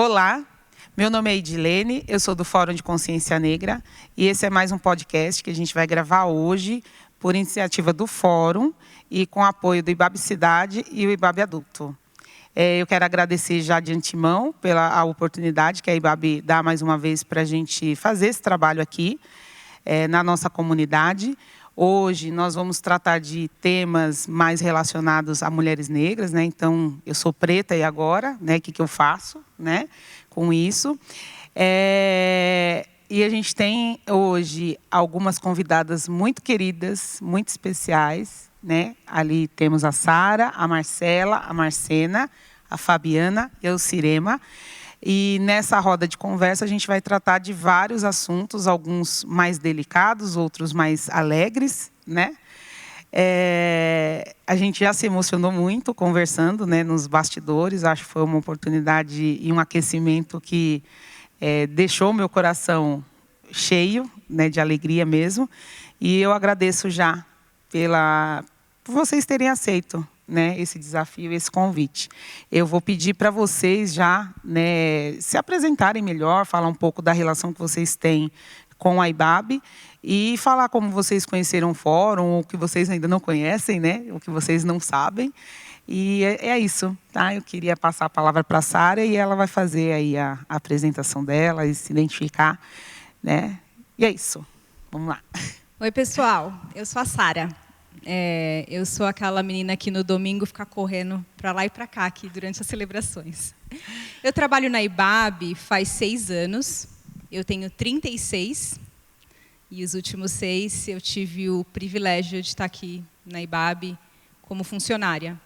Olá, meu nome é Edilene, eu sou do Fórum de Consciência Negra e esse é mais um podcast que a gente vai gravar hoje por iniciativa do Fórum e com apoio do IBAB Cidade e o IBAB Adulto. Eu quero agradecer já de antemão pela oportunidade que a IBAB dá mais uma vez para a gente fazer esse trabalho aqui na nossa comunidade. Hoje nós vamos tratar de temas mais relacionados a mulheres negras, né? Então, eu sou preta e agora, né? O que eu faço, né? Com isso. E a gente tem hoje algumas convidadas muito queridas, muito especiais, né? Ali temos a Sara, a Marcela, a Marcena, a Fabiana e a Cirema. E nessa roda de conversa a gente vai tratar de vários assuntos, alguns mais delicados, outros mais alegres, né? A gente já se emocionou muito conversando, né, nos bastidores. Acho que foi uma oportunidade e um aquecimento que deixou meu coração cheio, né, de alegria mesmo. E eu agradeço já por vocês terem aceito, né, esse desafio, esse convite. Eu vou pedir para vocês já, né, se apresentarem melhor, falar um pouco da relação que vocês têm com a IBAB e falar como vocês conheceram o fórum, o que vocês ainda não conhecem, né, o que vocês não sabem. E é isso, tá? Eu queria passar a palavra para a Sara e ela vai fazer aí a apresentação dela e se identificar, né? E é isso. Vamos lá. Oi, pessoal. Eu sou a Sara. Eu sou aquela menina que no domingo fica correndo para lá e para cá aqui durante as celebrações. Eu trabalho na IBAB faz 6 anos. Eu tenho 36 e os últimos 6 eu tive o privilégio de estar aqui na IBAB como funcionária.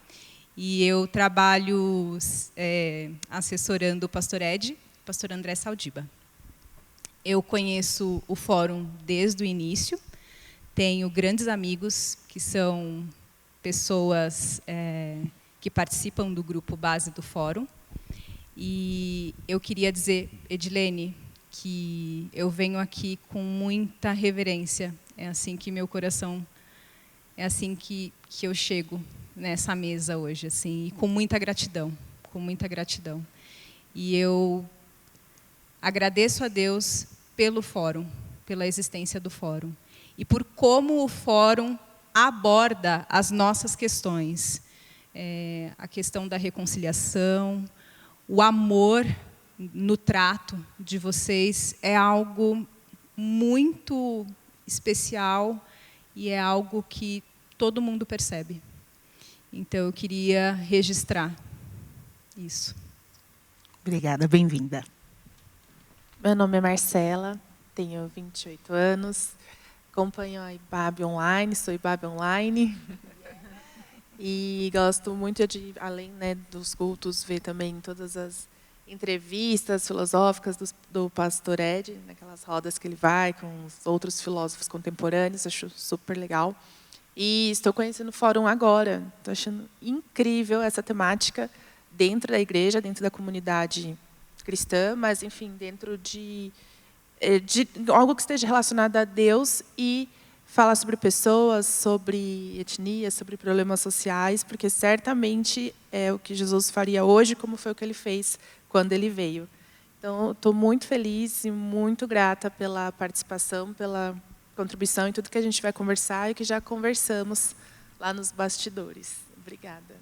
E eu trabalho assessorando o pastor Ed, o pastor André Saldiba. Eu conheço o fórum desde o início. Tenho grandes amigos que são pessoas que participam do grupo base do fórum. E eu queria dizer, Edilene, que eu venho aqui com muita reverência. É assim que meu coração, é assim que eu chego nessa mesa hoje, assim, e com muita gratidão, com muita gratidão. E eu agradeço a Deus pelo fórum, pela existência do fórum. E por como o fórum aborda as nossas questões. A questão da reconciliação, o amor no trato de vocês é algo muito especial e é algo que todo mundo percebe. Então, eu queria registrar isso. Obrigada, bem-vinda. Meu nome é Marcela, tenho 28 anos. Acompanho a IBAB online, sou IBAB online. E gosto muito de, além, né, dos cultos, ver também todas as entrevistas filosóficas do pastor Ed, naquelas rodas que ele vai com os outros filósofos contemporâneos, acho super legal. E estou conhecendo o fórum agora, estou achando incrível essa temática dentro da igreja, dentro da comunidade cristã, mas, enfim, dentro de algo que esteja relacionado a Deus e falar sobre pessoas, sobre etnia, sobre problemas sociais, porque certamente é o que Jesus faria hoje, como foi o que ele fez quando ele veio. Então, estou muito feliz e muito grata pela participação, pela contribuição em tudo que a gente vai conversar e que já conversamos lá nos bastidores. Obrigada.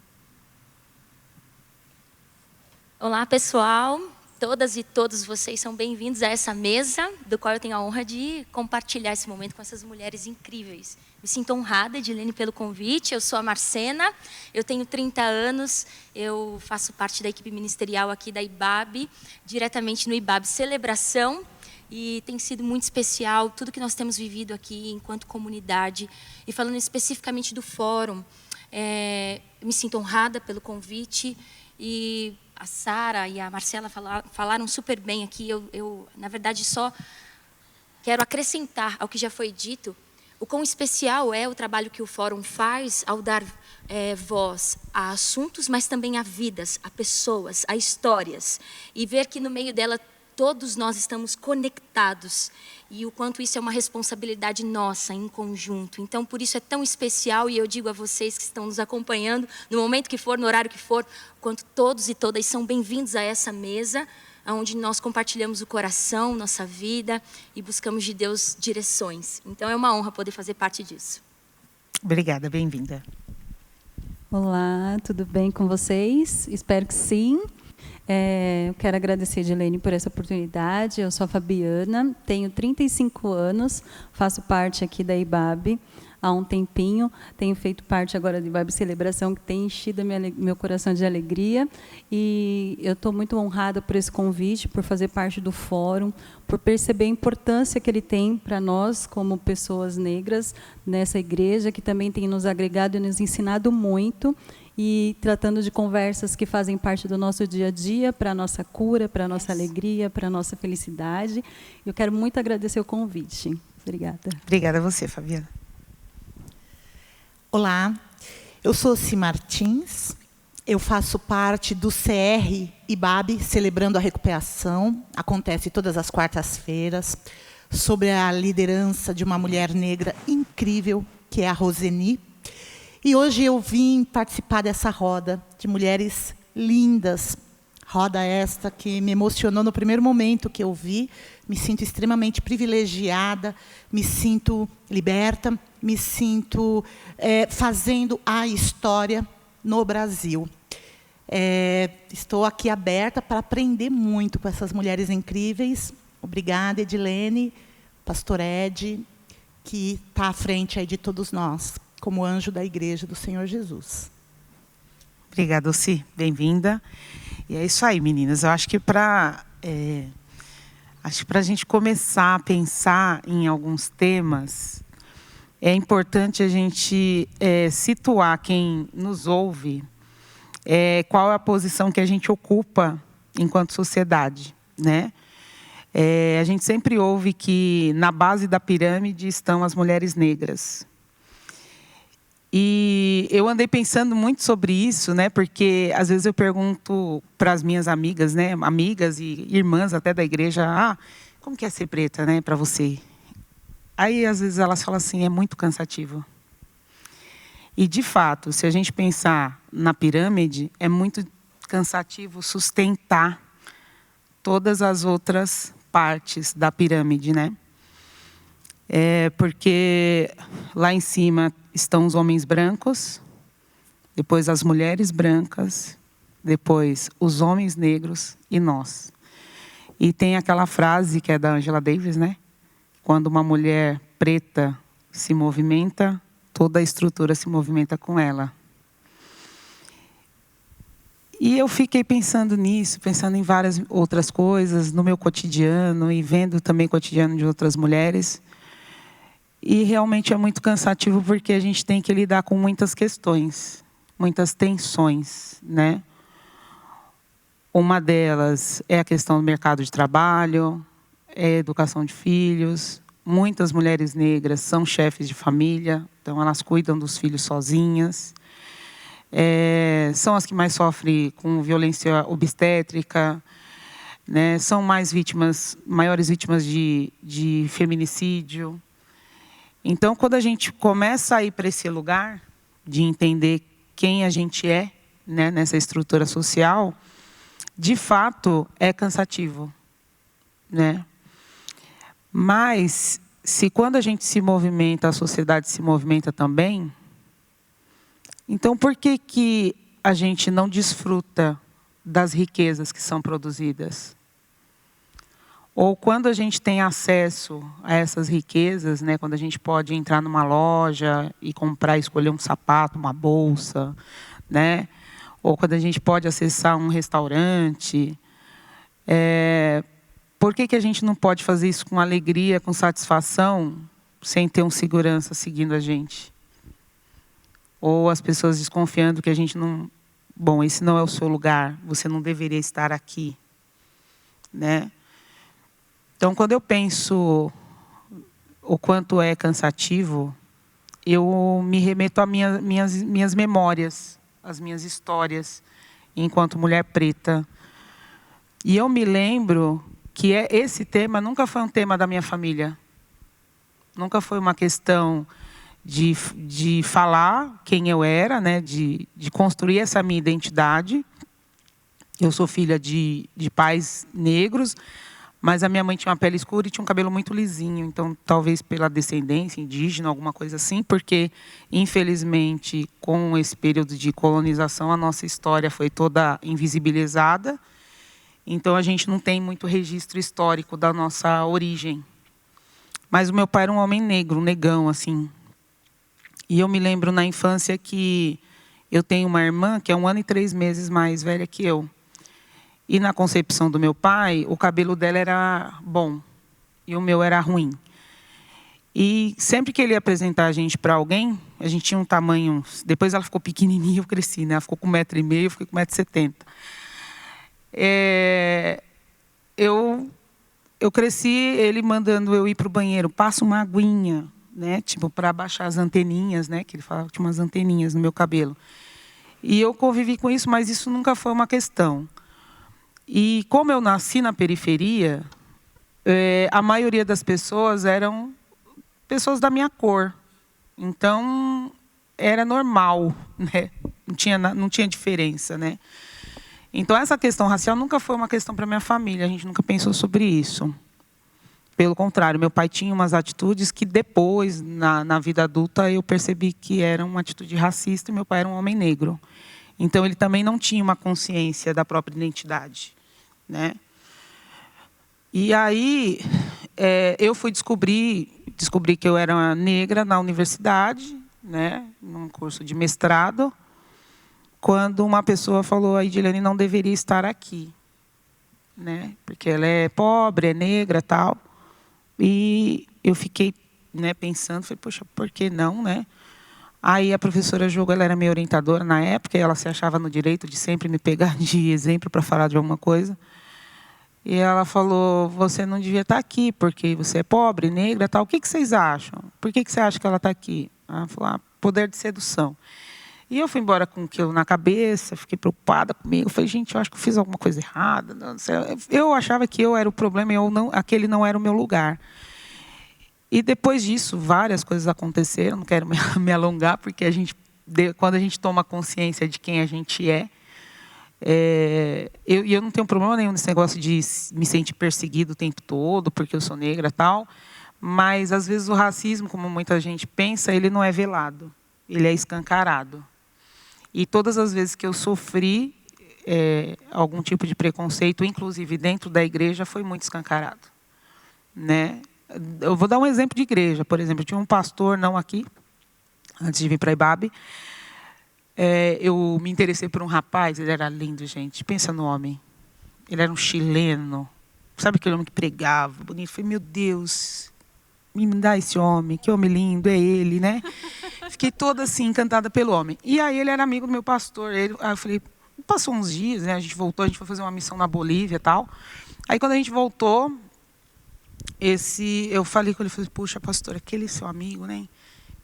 Olá, pessoal. Todas e todos vocês são bem-vindos a essa mesa, do qual eu tenho a honra de compartilhar esse momento com essas mulheres incríveis. Me sinto honrada, Edilene, pelo convite. Eu sou a Marcena, eu tenho 30 anos, eu faço parte da equipe ministerial aqui da IBAB, diretamente no IBAB Celebração, e tem sido muito especial tudo que nós temos vivido aqui enquanto comunidade. E falando especificamente do fórum, me sinto honrada pelo convite e a Sara e a Marcela falaram super bem aqui. Eu, na verdade, só quero acrescentar ao que já foi dito o quão especial é o trabalho que o Fórum faz ao dar voz a assuntos, mas também a vidas, a pessoas, a histórias. E ver que no meio dela todos nós estamos conectados e o quanto isso é uma responsabilidade nossa, em conjunto. Então, por isso é tão especial, e eu digo a vocês que estão nos acompanhando, no momento que for, no horário que for, quanto todos e todas são bem-vindos a essa mesa, onde nós compartilhamos o coração, nossa vida e buscamos de Deus direções. Então é uma honra poder fazer parte disso. Obrigada, bem-vinda. Olá, tudo bem com vocês? Espero que sim. Eu quero agradecer, Edilene, por essa oportunidade. Eu sou a Fabiana, tenho 35 anos, faço parte aqui da IBAB há um tempinho. Tenho feito parte agora da IBAB Celebração, que tem enchido meu coração de alegria. E eu estou muito honrada por esse convite, por fazer parte do fórum, por perceber a importância que ele tem para nós, como pessoas negras, nessa igreja, que também tem nos agregado e nos ensinado muito, e tratando de conversas que fazem parte do nosso dia a dia, para a nossa cura, para a nossa alegria, para a nossa felicidade. Eu quero muito agradecer o convite. Obrigada. Obrigada a você, Fabiana. Olá, eu sou Si Martins, eu faço parte do CR IBAB Celebrando a Recuperação, acontece todas as quartas-feiras, sobre a liderança de uma mulher negra incrível, que é a Roseni. E hoje eu vim participar dessa roda de mulheres lindas, roda esta que me emocionou no primeiro momento que eu vi, me sinto extremamente privilegiada, me sinto liberta, me sinto fazendo a história no Brasil. Estou aqui aberta para aprender muito com essas mulheres incríveis. Obrigada, Edilene, Pastor Ed, que está à frente aí de todos nós, como anjo da Igreja do Senhor Jesus. Obrigada, Si. Bem-vinda. E é isso aí, meninas. Eu acho que para a gente começar a pensar em alguns temas, é importante a gente situar quem nos ouve, qual é a posição que a gente ocupa enquanto sociedade, né? A gente sempre ouve que na base da pirâmide estão as mulheres negras. E eu andei pensando muito sobre isso, né? Porque às vezes eu pergunto para as minhas amigas, né? Amigas e irmãs até da igreja, como que é ser preta, né? Para você? Aí às vezes elas falam assim, é muito cansativo. E de fato, se a gente pensar na pirâmide, é muito cansativo sustentar todas as outras partes da pirâmide, né? Porque lá em cima estão os homens brancos, depois as mulheres brancas, depois os homens negros e nós. E tem aquela frase que é da Angela Davis, né? Quando uma mulher preta se movimenta, toda a estrutura se movimenta com ela. E eu fiquei pensando nisso, pensando em várias outras coisas, no meu cotidiano, e vendo também o cotidiano de outras mulheres. E realmente é muito cansativo, porque a gente tem que lidar com muitas questões, muitas tensões, né? Uma delas é a questão do mercado de trabalho, é a educação de filhos. Muitas mulheres negras são chefes de família, então elas cuidam dos filhos sozinhas. São as que mais sofrem com violência obstétrica, né? São maiores vítimas de feminicídio. Então, quando a gente começa a ir para esse lugar de entender quem a gente é, né, nessa estrutura social, de fato é cansativo, né? Mas, se quando a gente se movimenta, a sociedade se movimenta também, então por que a gente não desfruta das riquezas que são produzidas? Ou quando a gente tem acesso a essas riquezas, né, quando a gente pode entrar numa loja e comprar, escolher um sapato, uma bolsa, né, ou quando a gente pode acessar um restaurante, por que a gente não pode fazer isso com alegria, com satisfação, sem ter um segurança seguindo a gente? Ou as pessoas desconfiando que a gente não... Bom, esse não é o seu lugar, você não deveria estar aqui, né? Então, quando eu penso o quanto é cansativo, eu me remeto às minhas memórias, às minhas histórias, enquanto mulher preta. E eu me lembro que esse tema nunca foi um tema da minha família. Nunca foi uma questão de falar quem eu era, né? de construir essa minha identidade. Eu sou filha de pais negros, mas a minha mãe tinha uma pele escura e tinha um cabelo muito lisinho. Então, talvez pela descendência indígena, alguma coisa assim, porque, infelizmente, com esse período de colonização, a nossa história foi toda invisibilizada. Então, a gente não tem muito registro histórico da nossa origem. Mas o meu pai era um homem negro, um negão, assim. E eu me lembro na infância que eu tenho uma irmã que é 1 ano e 3 meses mais velha que eu. E na concepção do meu pai, o cabelo dela era bom e o meu era ruim. E sempre que ele ia apresentar a gente para alguém, a gente tinha um tamanho... Depois ela ficou pequenininha, eu cresci, né? Ela ficou com 1,5 m, eu fiquei com 1,70 m. Eu cresci ele mandando eu ir para o banheiro, passa uma aguinha, né? Tipo, para baixar as anteninhas, né? Que ele falava que tinha umas anteninhas no meu cabelo. E eu convivi com isso, mas isso nunca foi uma questão. E como eu nasci na periferia, a maioria das pessoas eram pessoas da minha cor. Então, era normal, né? Não tinha diferença, né? Então, essa questão racial nunca foi uma questão para minha família. A gente nunca pensou sobre isso. Pelo contrário, meu pai tinha umas atitudes que depois, na vida adulta, eu percebi que era uma atitude racista e meu pai era um homem negro. Então, ele também não tinha uma consciência da própria identidade, né? E aí, eu fui descobrir que eu era negra na universidade, né? Num curso de mestrado, quando uma pessoa falou: a Edilene não deveria estar aqui, né? Porque ela é pobre, é negra, tal. E eu fiquei, né, pensando, falei, poxa, por que não, né? Aí a professora Jogo, ela era minha orientadora na época, e ela se achava no direito de sempre me pegar de exemplo para falar de alguma coisa. E ela falou: você não devia estar aqui, porque você é pobre, negra, tal. O que vocês acham? Por que você acha que ela está aqui? Ela falou: poder de sedução. E eu fui embora com aquilo na cabeça, fiquei preocupada comigo. Falei, gente, eu acho que eu fiz alguma coisa errada. Não sei. Eu achava que eu era o problema e aquele não era o meu lugar. E depois disso, várias coisas aconteceram. Não quero me alongar, porque quando a gente toma consciência de quem a gente eu não tenho problema nenhum nesse negócio de me sentir perseguido o tempo todo, porque eu sou negra e tal. Mas, às vezes, o racismo, como muita gente pensa, ele não é velado. Ele é escancarado. E todas as vezes que eu sofri algum tipo de preconceito, inclusive dentro da igreja, foi muito escancarado, né? Eu vou dar um exemplo de igreja. Por exemplo, eu tinha um pastor, não aqui, antes de vir para a IBAB. Eu me interessei por um rapaz, ele era lindo, gente. Pensa no homem. Ele era um chileno. Sabe aquele homem que pregava, bonito? Eu falei, meu Deus, me dá esse homem, que homem lindo, é ele, né? Fiquei toda assim, encantada pelo homem. E aí ele era amigo do meu pastor. Aí eu falei, passou uns dias, né? A gente voltou, a gente foi fazer uma missão na Bolívia e tal. Aí quando a gente voltou, eu falei com ele, falei, puxa, pastor, aquele seu amigo, né?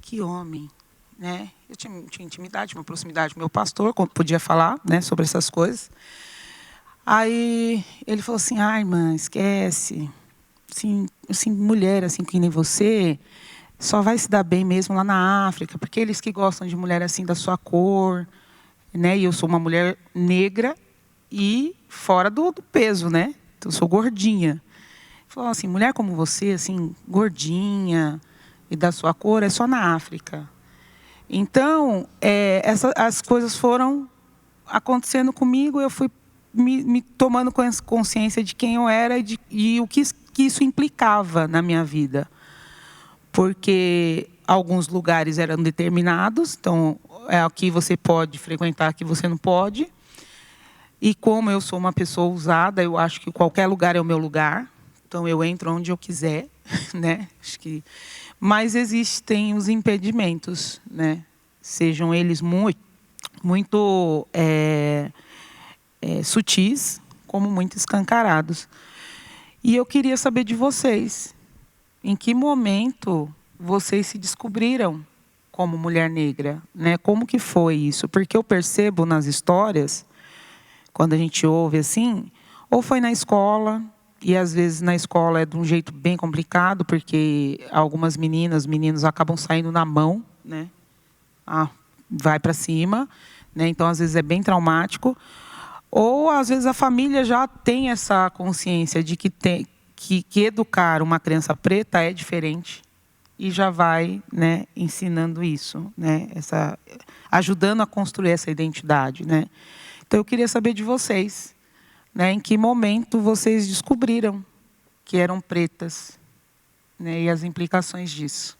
Que homem, né? Eu tinha intimidade, uma proximidade com o meu pastor, podia falar, né, sobre essas coisas. Aí ele falou assim, irmã, esquece. Assim, mulher assim que nem você só vai se dar bem mesmo lá na África, porque eles que gostam de mulher assim da sua cor, né? E eu sou uma mulher negra e fora do peso, né? Então, eu sou gordinha. Ele falou assim, mulher como você, assim, gordinha e da sua cor, é só na África. Então, as coisas foram acontecendo comigo, eu fui me tomando consciência de quem eu era e o que isso implicava na minha vida. Porque alguns lugares eram determinados, então, aqui você pode frequentar, aqui você não pode. E como eu sou uma pessoa ousada, eu acho que qualquer lugar é o meu lugar. Então, eu entro onde eu quiser, né? Mas existem os impedimentos, né? Sejam eles muito sutis, como muito escancarados. E eu queria saber de vocês, em que momento vocês se descobriram como mulher negra, né? Como que foi isso? Porque eu percebo nas histórias, quando a gente ouve assim, ou foi na escola, e às vezes na escola é de um jeito bem complicado, porque algumas meninos acabam saindo na mão, né? Vai para cima, né? Então às vezes é bem traumático. Ou, às vezes, a família já tem essa consciência de que educar uma criança preta é diferente e já vai, né, ensinando isso, né, ajudando a construir essa identidade, né? Então, eu queria saber de vocês, né, em que momento vocês descobriram que eram pretas, né, e as implicações disso.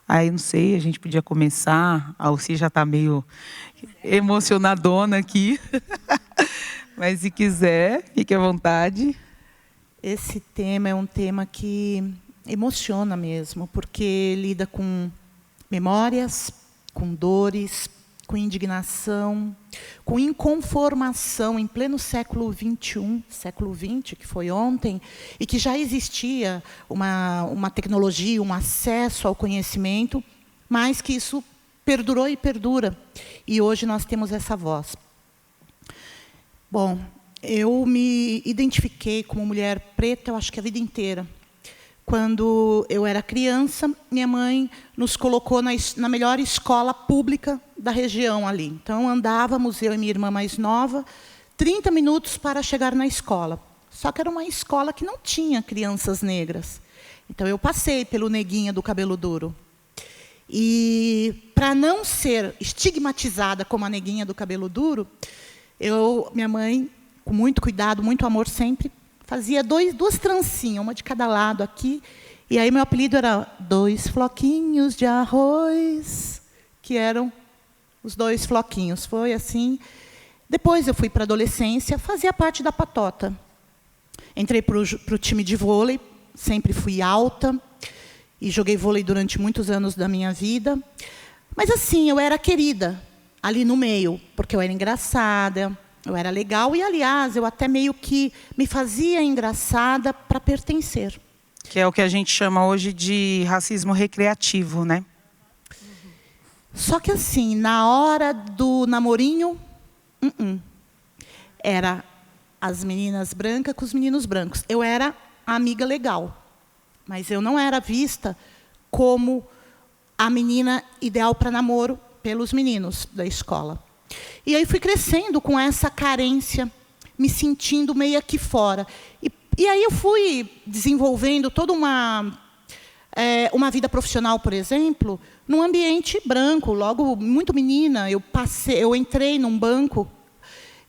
Aí, não sei, a gente podia começar. A Alci já está meio emocionadona aqui. Mas, se quiser, fique à vontade. Esse tema é um tema que emociona mesmo, porque lida com memórias, com dores, com indignação, com inconformação em pleno século XXI, século XX, que foi ontem, e que já existia uma tecnologia, um acesso ao conhecimento, mas que isso perdurou e perdura. E hoje nós temos essa voz. Bom, eu me identifiquei como mulher preta, eu acho que a vida inteira. Quando eu era criança, minha mãe nos colocou na melhor escola pública da região ali. Então, andávamos, eu e minha irmã mais nova, 30 minutos para chegar na escola. Só que era uma escola que não tinha crianças negras. Então, eu passei pelo neguinha do cabelo duro. E, para não ser estigmatizada como a neguinha do cabelo duro, minha mãe, com muito cuidado, muito amor sempre, fazia duas trancinhas, uma de cada lado aqui. E aí meu apelido era 2 floquinhos de arroz, que eram os 2 floquinhos. Foi assim. Depois eu fui para a adolescência, fazia parte da patota. Entrei para o time de vôlei, sempre fui alta, e joguei vôlei durante muitos anos da minha vida. Mas assim, eu era querida ali no meio, porque eu era engraçada, eu era legal e, aliás, eu até meio que me fazia engraçada para pertencer. Que é o que a gente chama hoje de racismo recreativo, né? Só que assim, na hora do namorinho, era as meninas brancas com os meninos brancos. Eu era a amiga legal, mas eu não era vista como a menina ideal para namoro pelos meninos da escola. E aí fui crescendo com essa carência, me sentindo meio aqui fora. E aí eu fui desenvolvendo toda uma vida profissional, por exemplo, num ambiente branco. Logo, muito menina, eu entrei num banco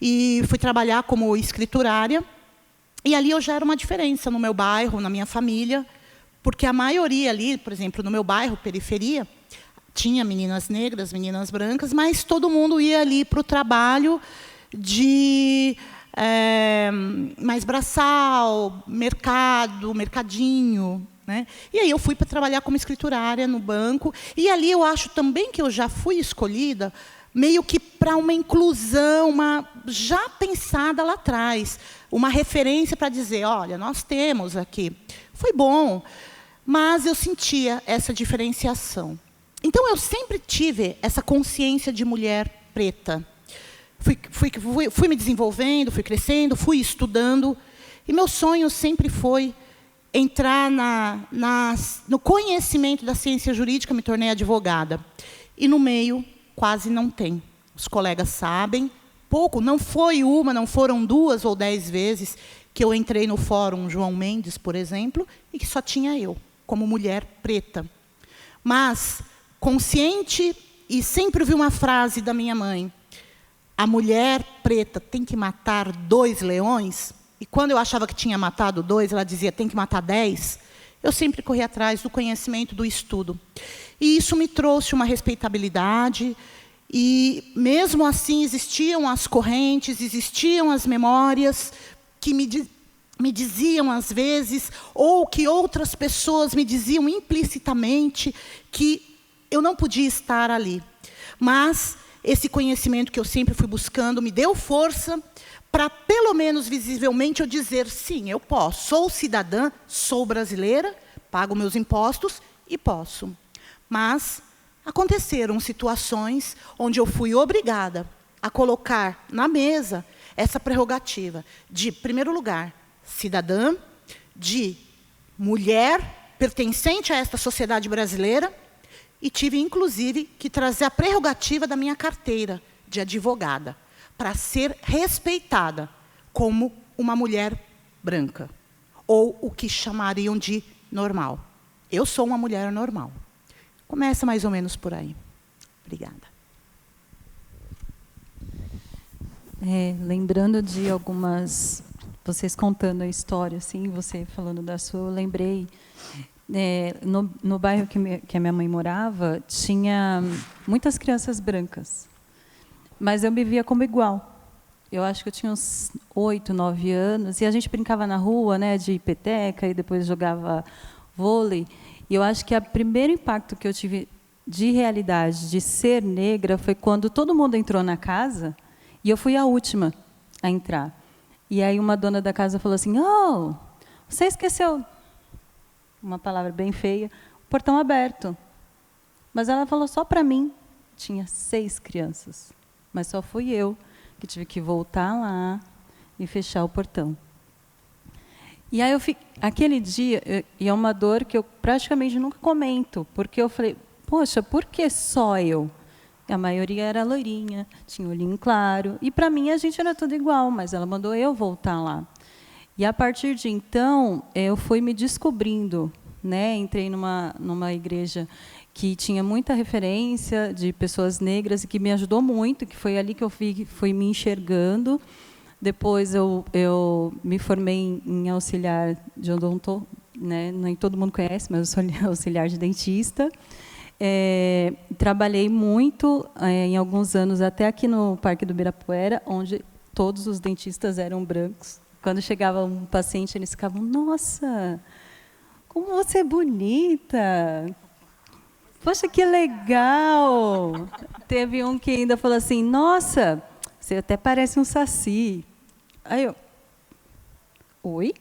e fui trabalhar como escriturária. E ali eu já era uma diferença no meu bairro, na minha família, porque a maioria ali, por exemplo, no meu bairro, periferia, tinha meninas negras, meninas brancas, mas todo mundo ia ali para o trabalho de mais braçal, mercadinho, né? E aí eu fui para trabalhar como escriturária no banco. E ali eu acho também que eu já fui escolhida meio que para uma inclusão, já pensada lá atrás. Uma referência para dizer, olha, nós temos aqui. Foi bom, mas eu sentia essa diferenciação. Então, eu sempre tive essa consciência de mulher preta. Fui me desenvolvendo, fui crescendo, fui estudando. E meu sonho sempre foi entrar no conhecimento da ciência jurídica, me tornei advogada. E no meio, quase não tem. Os colegas sabem, pouco, não foi uma, não foram 2 ou 10 vezes que eu entrei no Fórum João Mendes, por exemplo, e que só tinha eu, como mulher preta. Mas consciente, e sempre ouvi uma frase da minha mãe, a mulher preta tem que matar 2 leões, e quando eu achava que tinha matado 2, ela dizia, tem que matar 10, eu sempre corri atrás do conhecimento, do estudo. E isso me trouxe uma respeitabilidade, e mesmo assim existiam as correntes, existiam as memórias que me diziam às vezes, ou que outras pessoas me diziam implicitamente, que eu não podia estar ali. Mas esse conhecimento que eu sempre fui buscando me deu força para, pelo menos visivelmente, eu dizer, sim, eu posso. Sou cidadã, sou brasileira, pago meus impostos e posso. Mas aconteceram situações onde eu fui obrigada a colocar na mesa essa prerrogativa de, em primeiro lugar, cidadã, de mulher pertencente a esta sociedade brasileira, e tive, inclusive, que trazer a prerrogativa da minha carteira de advogada, para ser respeitada como uma mulher branca, ou o que chamariam de normal. Eu sou uma mulher normal. Começa mais ou menos por aí. Obrigada. Lembrando de algumas... Vocês contando a história, assim, você falando da sua, eu lembrei... no bairro que a minha mãe morava, tinha muitas crianças brancas. Mas eu me via como igual. Eu acho que eu tinha uns 8, 9 anos, e a gente brincava na rua, né, de peteca, e depois jogava vôlei. E eu acho que o primeiro impacto que eu tive de realidade, de ser negra, foi quando todo mundo entrou na casa, e eu fui a última a entrar. E aí uma dona da casa falou assim, oh, você esqueceu, uma palavra bem feia, o portão aberto. Mas ela falou só para mim, tinha 6 crianças, mas só fui eu que tive que voltar lá e fechar o portão. E aí aquele dia, e é uma dor que eu praticamente nunca comento, porque eu falei, poxa, por que só eu? A maioria era loirinha, tinha olhinho claro, e para mim a gente era tudo igual, mas ela mandou eu voltar lá. E a partir de então, eu fui me descobrindo, né? Entrei numa igreja que tinha muita referência de pessoas negras e que me ajudou muito, que foi ali que eu fui me enxergando. Depois eu me formei em auxiliar de odonto, né? Nem todo mundo conhece, mas eu sou auxiliar de dentista. Trabalhei muito, em alguns anos, até aqui no Parque do Ibirapuera, onde todos os dentistas eram brancos. Quando chegava um paciente, eles ficavam, nossa, como você é bonita! Poxa, que legal! Teve um que ainda falou assim, nossa, você até parece um saci. Aí eu, oi?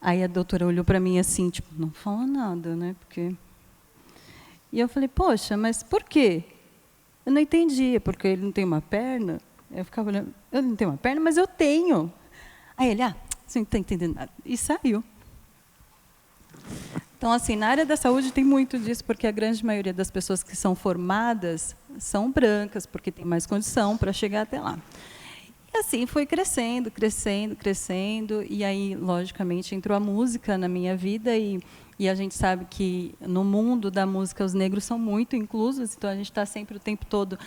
Aí a doutora olhou para mim assim, tipo, não fala nada, né? Porque... E eu falei, poxa, mas por quê? Eu não entendi, porque ele não tem uma perna? Eu ficava olhando, eu não tenho uma perna, mas eu tenho. Aí ele, você não está entendendo nada. E saiu. Então, assim, na área da saúde tem muito disso, porque a grande maioria das pessoas que são formadas são brancas, porque tem mais condição para chegar até lá. E assim foi crescendo, crescendo, crescendo, e aí, logicamente, entrou a música na minha vida, e a gente sabe que no mundo da música os negros são muito inclusos, então a gente está sempre o tempo todo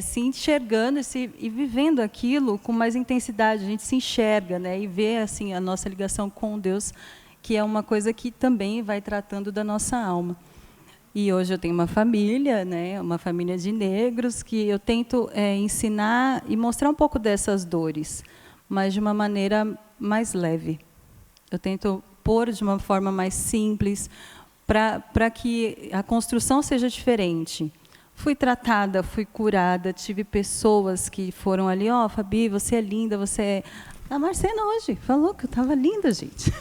se enxergando e vivendo aquilo com mais intensidade, a gente se enxerga, né, e vê assim, a nossa ligação com Deus, que é uma coisa que também vai tratando da nossa alma. E hoje eu tenho uma família, né, uma família de negros, que eu tento ensinar e mostrar um pouco dessas dores, mas de uma maneira mais leve. Eu tento pôr de uma forma mais simples, para que a construção seja diferente. Fui tratada, fui curada, tive pessoas que foram ali, Fabi, você é linda, você é... A Marcena hoje falou que eu estava linda, gente.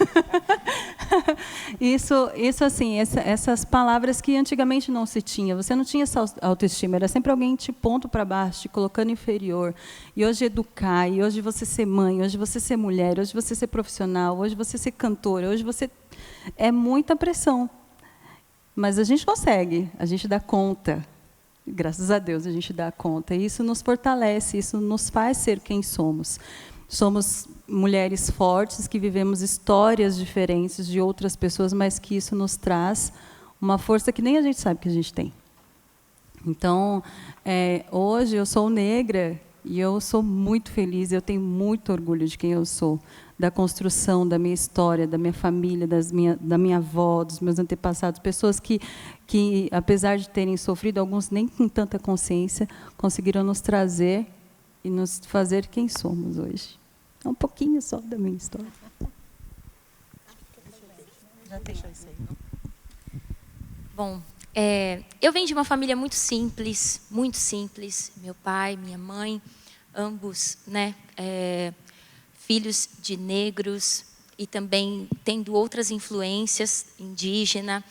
Isso assim, essas palavras que antigamente não se tinha. Você não tinha essa autoestima, era sempre alguém te pondo para baixo, te colocando inferior. E hoje educar, e hoje você ser mãe, hoje você ser mulher, hoje você ser profissional, hoje você ser cantora, hoje você... É muita pressão. Mas a gente consegue, a gente dá conta. Graças a Deus a gente dá conta. E isso nos fortalece, isso nos faz ser quem somos. Somos mulheres fortes que vivemos histórias diferentes de outras pessoas, mas que isso nos traz uma força que nem a gente sabe que a gente tem. Então, hoje eu sou negra e eu sou muito feliz, eu tenho muito orgulho de quem eu sou, da construção da minha história, da minha família, da minha avó, dos meus antepassados, pessoas que, apesar de terem sofrido, alguns nem com tanta consciência, conseguiram nos trazer e nos fazer quem somos hoje. É um pouquinho só da minha história. Já deixou isso aí. Bom, eu venho de uma família muito simples, muito simples. Meu pai, minha mãe, ambos, né, filhos de negros e também tendo outras influências indígenas,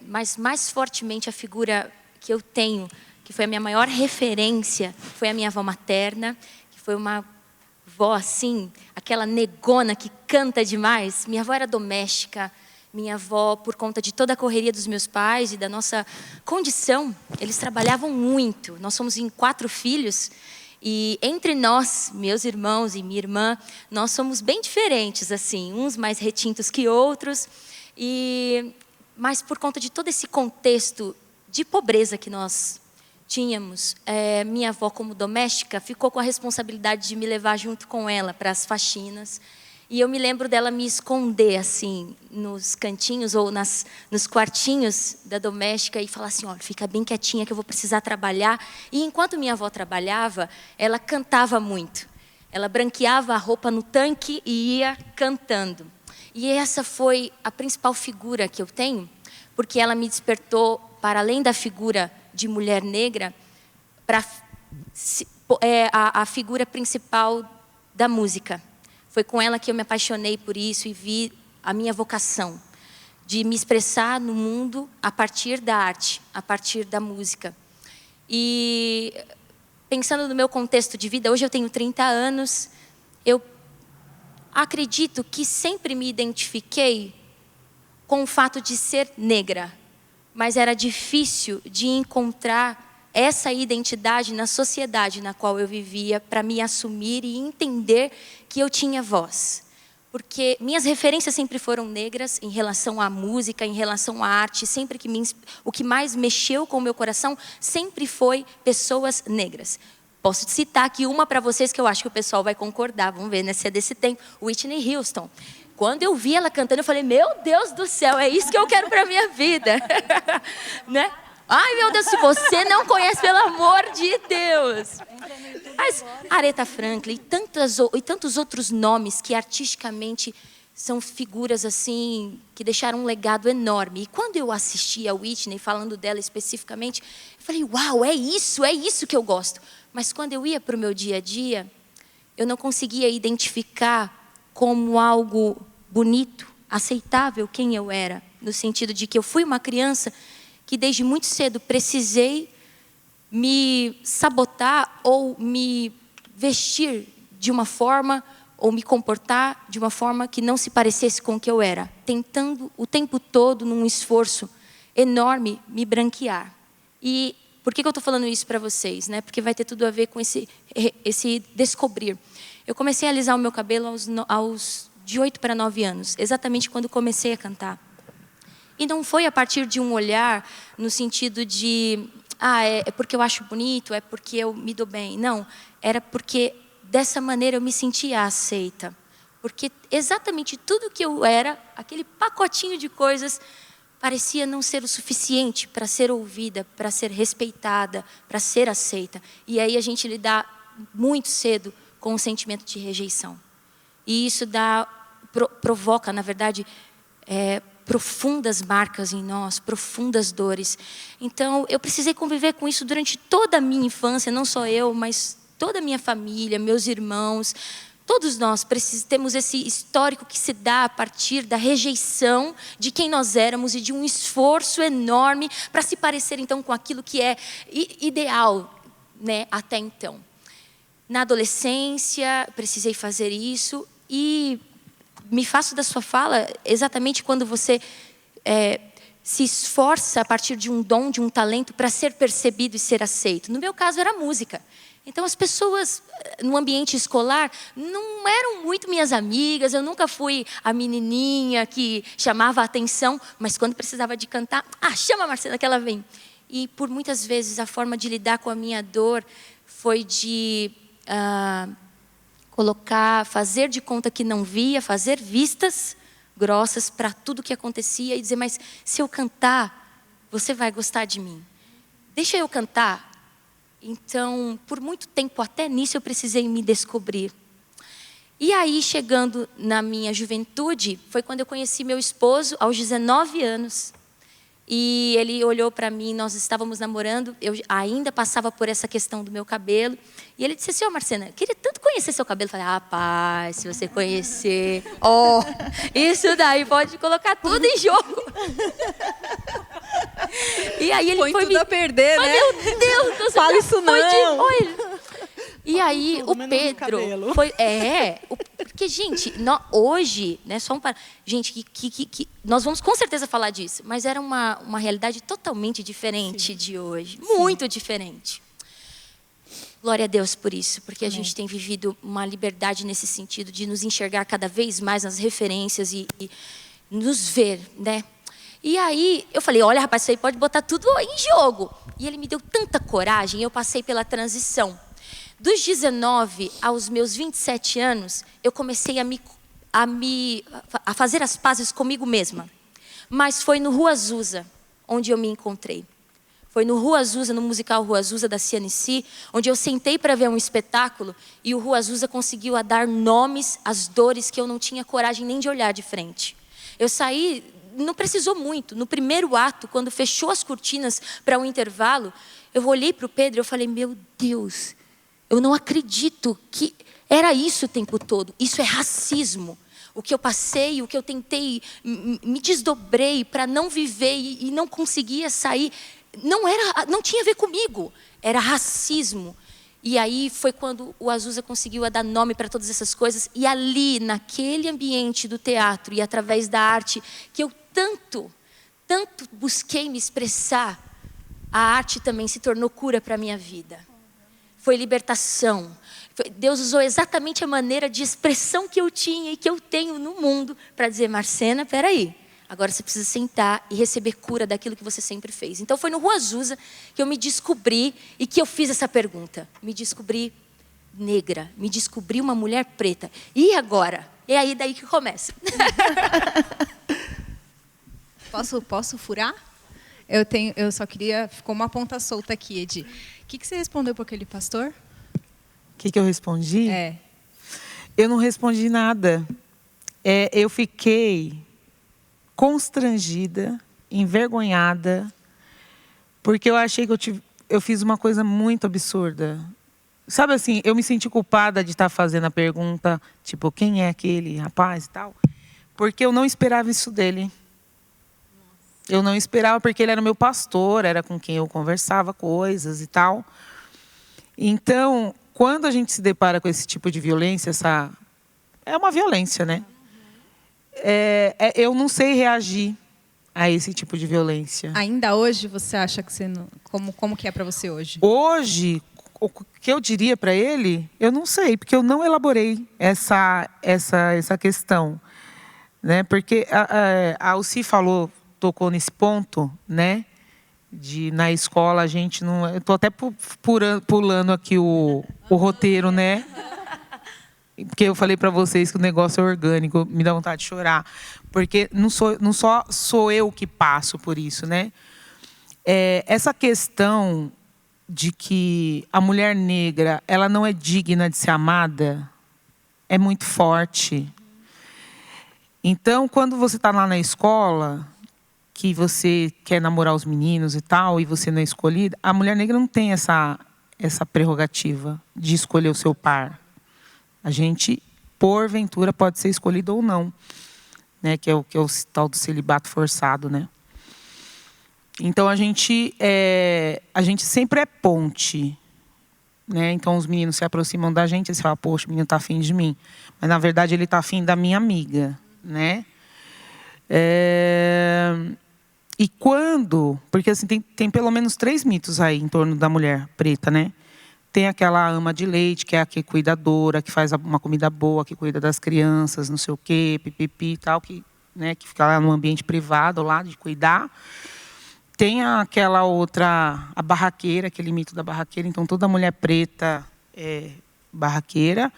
mas mais fortemente a figura que eu tenho, que foi a minha maior referência, foi a minha avó materna, que foi uma vó assim, aquela negona que canta demais. Minha avó era doméstica. Minha avó, por conta de toda a correria dos meus pais e da nossa condição, eles trabalhavam muito. Nós somos em 4 filhos E entre nós, meus irmãos e minha irmã, nós somos bem diferentes, assim, uns mais retintos que outros. Mas por conta de todo esse contexto de pobreza que nós tínhamos, minha avó, como doméstica, ficou com a responsabilidade de me levar junto com ela para as faxinas. E eu me lembro dela me esconder, assim, nos cantinhos ou nos quartinhos da doméstica e falar assim, olha, fica bem quietinha que eu vou precisar trabalhar. E enquanto minha avó trabalhava, ela cantava muito. Ela branqueava a roupa no tanque e ia cantando. E essa foi a principal figura que eu tenho, porque ela me despertou, para além da figura de mulher negra, para a figura principal da música. Foi com ela que eu me apaixonei por isso e vi a minha vocação de me expressar no mundo a partir da arte, a partir da música. E pensando no meu contexto de vida, hoje eu tenho 30 anos, eu acredito que sempre me identifiquei com o fato de ser negra, mas era difícil de encontrar essa identidade na sociedade na qual eu vivia para me assumir e entender que eu tinha voz. Porque minhas referências sempre foram negras em relação à música, em relação à arte, sempre que o que mais mexeu com o meu coração sempre foi pessoas negras. Posso citar aqui uma para vocês que eu acho que o pessoal vai concordar, vamos ver, né, se é desse tempo, Whitney Houston. Quando eu vi ela cantando, eu falei, meu Deus do céu, é isso que eu quero para a minha vida. Né? Ai, meu Deus, se você não conhece, pelo amor de Deus. Mas Aretha Franklin e tantos outros nomes que artisticamente são figuras assim que deixaram um legado enorme. E quando eu assisti a Whitney, falando dela especificamente, eu falei, uau, é isso que eu gosto. Mas quando eu ia para o meu dia a dia, eu não conseguia identificar como algo bonito, aceitável quem eu era. No sentido de que eu fui uma criança que desde muito cedo precisei me sabotar ou me vestir de uma forma ou me comportar de uma forma que não se parecesse com o que eu era, tentando o tempo todo, num esforço enorme, me branquear. E por que eu estou falando isso para vocês? Né? Porque vai ter tudo a ver com esse descobrir. Eu comecei a alisar o meu cabelo de 8 para 9 anos, exatamente quando comecei a cantar. E não foi a partir de um olhar no sentido de, é porque eu acho bonito, é porque eu me dou bem. Não, era porque dessa maneira eu me sentia aceita. Porque exatamente tudo que eu era, aquele pacotinho de coisas, parecia não ser o suficiente para ser ouvida, para ser respeitada, para ser aceita. E aí a gente lida muito cedo com o sentimento de rejeição. E isso provoca, na verdade, profundas marcas em nós, profundas dores. Então, eu precisei conviver com isso durante toda a minha infância, não só eu, mas toda a minha família, meus irmãos. Todos nós temos esse histórico que se dá a partir da rejeição de quem nós éramos e de um esforço enorme para se parecer, então, com aquilo que é ideal, né, até então. Na adolescência, precisei fazer isso e me faço da sua fala exatamente quando você se esforça a partir de um dom, de um talento para ser percebido e ser aceito. No meu caso, era a música. Então, as pessoas no ambiente escolar não eram muito minhas amigas, eu nunca fui a menininha que chamava a atenção, mas quando precisava de cantar, chama a Marcela que ela vem. E por muitas vezes a forma de lidar com a minha dor foi de fazer de conta que não via, fazer vistas grossas para tudo que acontecia e dizer, mas se eu cantar, você vai gostar de mim. Deixa eu cantar. Então, por muito tempo, até nisso eu precisei me descobrir. E aí, chegando na minha juventude, foi quando eu conheci meu esposo, aos 19 anos. E ele olhou para mim, nós estávamos namorando, eu ainda passava por essa questão do meu cabelo. E ele disse assim, Marcena, eu queria tanto conhecer seu cabelo. Eu falei, rapaz, se você conhecer, isso daí pode colocar tudo em jogo. E aí ele foi tudo a perder, né? Meu Deus do céu. Fala isso não. E aí o Pedro foi porque gente, hoje, né, gente que nós vamos com certeza falar disso, mas era uma realidade totalmente diferente de hoje, muito diferente. Glória a Deus por isso, porque a gente tem vivido uma liberdade nesse sentido de nos enxergar cada vez mais nas referências e nos ver, né? E aí eu falei, olha rapaz, isso aí pode botar tudo em jogo. E ele me deu tanta coragem, eu passei pela transição. Dos 19 aos meus 27 anos, eu comecei a fazer as pazes comigo mesma. Mas foi no Rua Azusa onde eu me encontrei. Foi no Rua Azusa, no musical Rua Azusa da CNC, onde eu sentei para ver um espetáculo e o Rua Azusa conseguiu dar nomes às dores que eu não tinha coragem nem de olhar de frente. Eu saí, não precisou muito. No primeiro ato, quando fechou as cortinas para um intervalo, eu olhei para o Pedro e eu falei, meu Deus, eu não acredito que era isso o tempo todo. Isso é racismo. O que eu passei, o que eu tentei, me desdobrei para não viver e não conseguia sair. Não tinha a ver comigo, era racismo. E aí foi quando o Azusa conseguiu dar nome para todas essas coisas. E ali, naquele ambiente do teatro e através da arte, que eu tanto busquei me expressar, a arte também se tornou cura para a minha vida. Foi libertação. Deus usou exatamente a maneira de expressão que eu tinha e que eu tenho no mundo para dizer, Marcena, peraí. Agora você precisa sentar e receber cura daquilo que você sempre fez. Então foi no Rua Azusa que eu me descobri e que eu fiz essa pergunta. Me descobri negra, me descobri uma mulher preta. E agora? É aí daí que começa. Posso furar? Eu só queria... Ficou uma ponta solta aqui, Edi. O que você respondeu para aquele pastor? O que eu respondi? Eu não respondi nada. Eu fiquei constrangida, envergonhada, porque eu achei que eu fiz uma coisa muito absurda. Sabe assim, eu me senti culpada de estar fazendo a pergunta, tipo, quem é aquele rapaz e tal, porque eu não esperava isso dele. Eu não esperava, porque ele era meu pastor, era com quem eu conversava coisas e tal. Então, quando a gente se depara com esse tipo de violência, é uma violência, né? Eu não sei reagir a esse tipo de violência. Ainda hoje você acha que você não... Como que é para você hoje? Hoje, o que eu diria para ele, eu não sei, porque eu não elaborei essa questão, né? Porque a Alci tocou nesse ponto, né? Na escola a gente não... Eu estou até pulando aqui o roteiro, né? Porque eu falei para vocês que o negócio é orgânico, me dá vontade de chorar. Porque não só sou eu que passo por isso, né? Essa questão de que a mulher negra ela não é digna de ser amada é muito forte. Então, quando você está lá na escola, que você quer namorar os meninos e tal, e você não é escolhida, a mulher negra não tem essa prerrogativa de escolher o seu par. A gente, porventura, pode ser escolhido ou não, né? Que é o tal do celibato forçado, né? Então, a gente sempre é ponte, né? Então, os meninos se aproximam da gente e você fala, poxa, o menino está afim de mim. Mas, na verdade, ele está afim da minha amiga, né? E quando... Porque, assim, tem pelo menos 3 mitos aí em torno da mulher preta, né? Tem aquela ama de leite, que é a que cuidadora, que faz uma comida boa, que cuida das crianças, não sei o quê, pipipi e tal, que fica lá no ambiente privado, lá de cuidar. Tem aquela outra, a barraqueira, aquele mito da barraqueira. Então, toda mulher preta é barraqueira.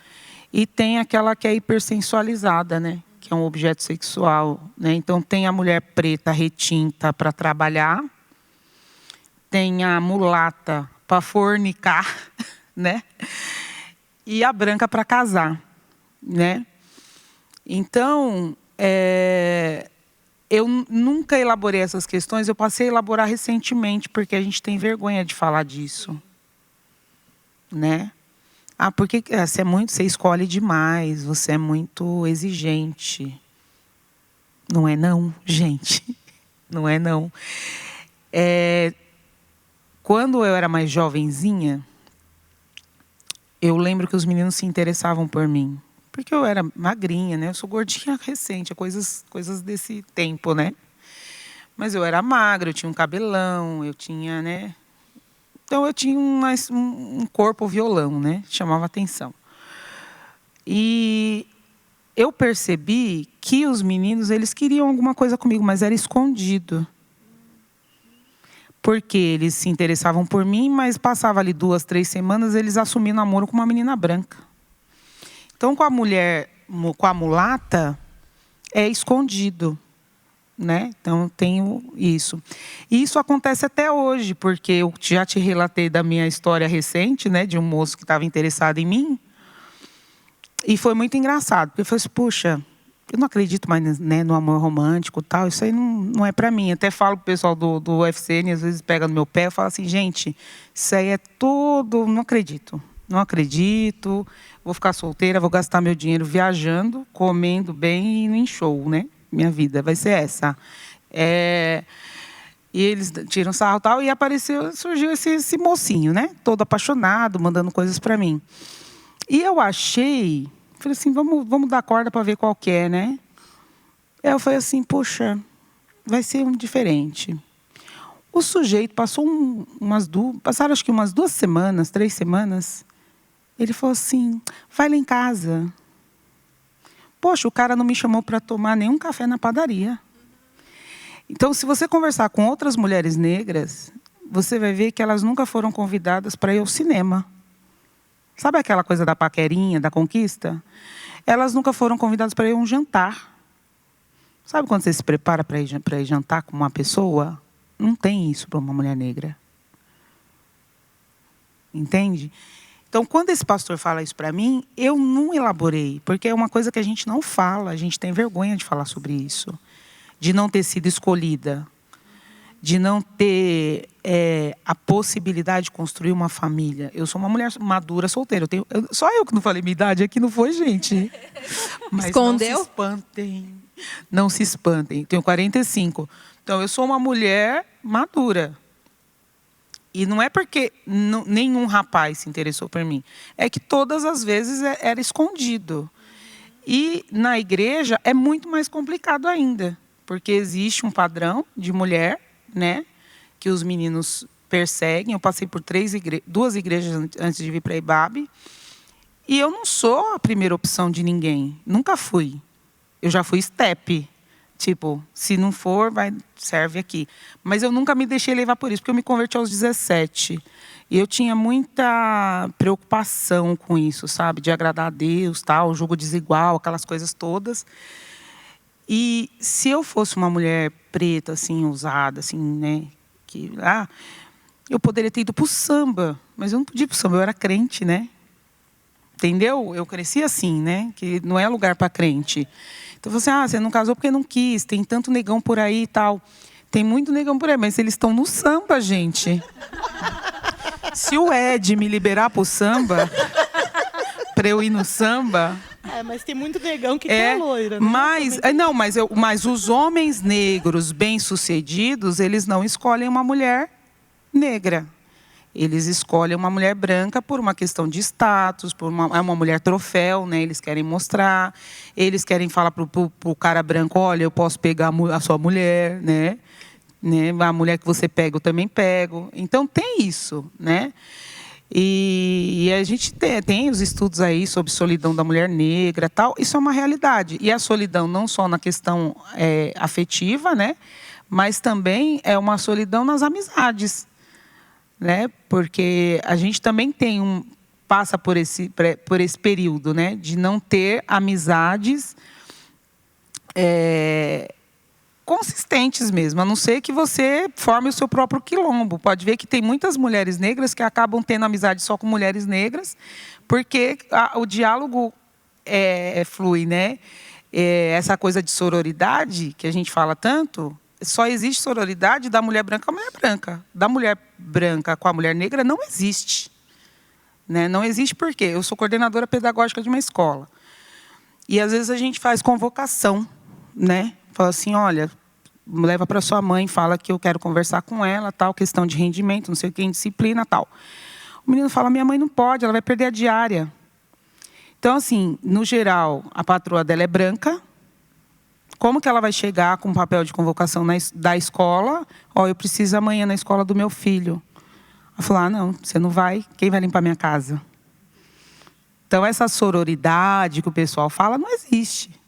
E tem aquela que é hipersensualizada, né? Que é um objeto sexual, né? Então, tem a mulher preta retinta para trabalhar. Tem a mulata para fornicar, né? E a branca para casar, né? Então, eu nunca elaborei essas questões, eu passei a elaborar recentemente, porque a gente tem vergonha de falar disso, né? Porque você escolhe demais, você é muito exigente. Não é não, gente. Não é não. Quando eu era mais jovenzinha, eu lembro que os meninos se interessavam por mim. Porque eu era magrinha, né? Eu sou gordinha recente, coisas desse tempo, né? Mas eu era magra, eu tinha um cabelão, eu tinha, né? Então, eu tinha um corpo violão, né? Chamava atenção. E eu percebi que os meninos, eles queriam alguma coisa comigo, mas era escondido. Porque eles se interessavam por mim, mas passava ali 2, 3 semanas, eles assumiam namoro com uma menina branca. Então, com a mulher, com a mulata, é escondido, né? Então, tenho isso. E isso acontece até hoje, porque eu já te relatei da minha história recente, né? De um moço que estava interessado em mim. E foi muito engraçado, porque eu falei assim, puxa, eu não acredito mais, né, no amor romântico e tal, isso aí não é para mim. Até falo pro pessoal do UFCN, às vezes pega no meu pé, eu falo assim, gente, isso aí é tudo, não acredito, vou ficar solteira, vou gastar meu dinheiro viajando, comendo bem e indo em show, né? Minha vida vai ser essa. E eles tiram sarro e tal, e surgiu esse mocinho, né? Todo apaixonado, mandando coisas para mim. E eu achei, falei assim, vamos dar corda para ver qual que é, né? Eu falei assim, poxa, vai ser diferente. O sujeito passou passaram acho que umas 2 semanas, 3 semanas. Ele falou assim, vai lá em casa. Poxa, o cara não me chamou para tomar nenhum café na padaria. Então, se você conversar com outras mulheres negras, você vai ver que elas nunca foram convidadas para ir ao cinema. Sabe aquela coisa da paquerinha, da conquista? Elas nunca foram convidadas para ir a um jantar. Sabe quando você se prepara para ir jantar com uma pessoa? Não tem isso para uma mulher negra. Entende? Então, quando esse pastor fala isso para mim, eu não elaborei, porque é uma coisa que a gente não fala, a gente tem vergonha de falar sobre isso. De não ter sido escolhida. De não ter a possibilidade de construir uma família. Eu sou uma mulher madura, solteira. Só eu que não falei minha idade aqui, não foi, gente? Mas escondeu? Não se espantem. Não se espantem. Tenho 45. Então, eu sou uma mulher madura. E não é porque nenhum rapaz se interessou por mim. É que todas as vezes era escondido. E na igreja é muito mais complicado ainda. Porque existe um padrão de mulher, né, que os meninos perseguem. Eu passei por 2 igrejas antes de vir para a IBAB. E eu não sou a primeira opção de ninguém. Nunca fui. Eu já fui step. Tipo, se não for, serve aqui. Mas eu nunca me deixei levar por isso, porque eu me converti aos 17. E eu tinha muita preocupação com isso, sabe? De agradar a Deus, tal, jogo desigual, aquelas coisas todas. E se eu fosse uma mulher preta, assim, ousada, assim, né? Eu poderia ter ido para o samba, mas eu não podia ir para o samba, eu era crente, né? Entendeu? Eu cresci assim, né? Que não é lugar para crente. Então, você não casou porque não quis, tem tanto negão por aí e tal. Tem muito negão por aí, mas eles estão no samba, gente. Se o Ed me liberar para o samba, para eu ir no samba... mas tem muito negão que quer loira, né? Mas os homens negros bem-sucedidos, eles não escolhem uma mulher negra. Eles escolhem uma mulher branca por uma questão de status, é uma mulher troféu, né? Eles querem mostrar, eles querem falar pro cara branco, olha, eu posso pegar a sua mulher, né? A mulher que você pega, eu também pego. Então, tem isso, né? E a gente tem os estudos aí sobre solidão da mulher negra, tal. Isso é uma realidade. E a solidão não só na questão afetiva, né? Mas também é uma solidão nas amizades, né? Porque a gente também passa por esse período, né? De não ter amizades consistentes mesmo, a não ser que você forme o seu próprio quilombo. Pode ver que tem muitas mulheres negras que acabam tendo amizade só com mulheres negras, porque o diálogo flui, né? Essa coisa de sororidade, que a gente fala tanto, só existe sororidade da mulher branca com a mulher branca. Da mulher branca com a mulher negra não existe. Né? Não existe por quê? Eu sou coordenadora pedagógica de uma escola. E, às vezes, a gente faz convocação, né? Fala assim, olha, leva para sua mãe, fala que eu quero conversar com ela, tal, questão de rendimento, não sei o que, disciplina, tal. O menino fala, minha mãe não pode, ela vai perder a diária. Então, assim, no geral, a patroa dela é branca. Como que ela vai chegar com papel de convocação da escola? Eu preciso amanhã na escola do meu filho. Ela falou, ah, não, você não vai, quem vai limpar minha casa? Então, essa sororidade que o pessoal fala não existe,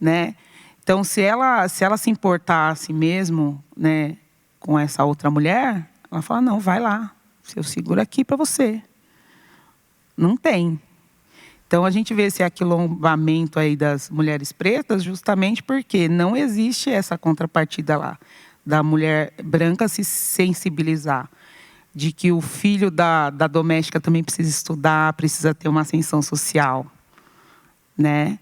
né? Então, se ela se importasse mesmo, né, com essa outra mulher, ela fala, não, vai lá, eu seguro aqui para você. Não tem. Então, a gente vê esse aquilombamento aí das mulheres pretas justamente porque não existe essa contrapartida lá, da mulher branca se sensibilizar, de que o filho da doméstica também precisa estudar, precisa ter uma ascensão social, né?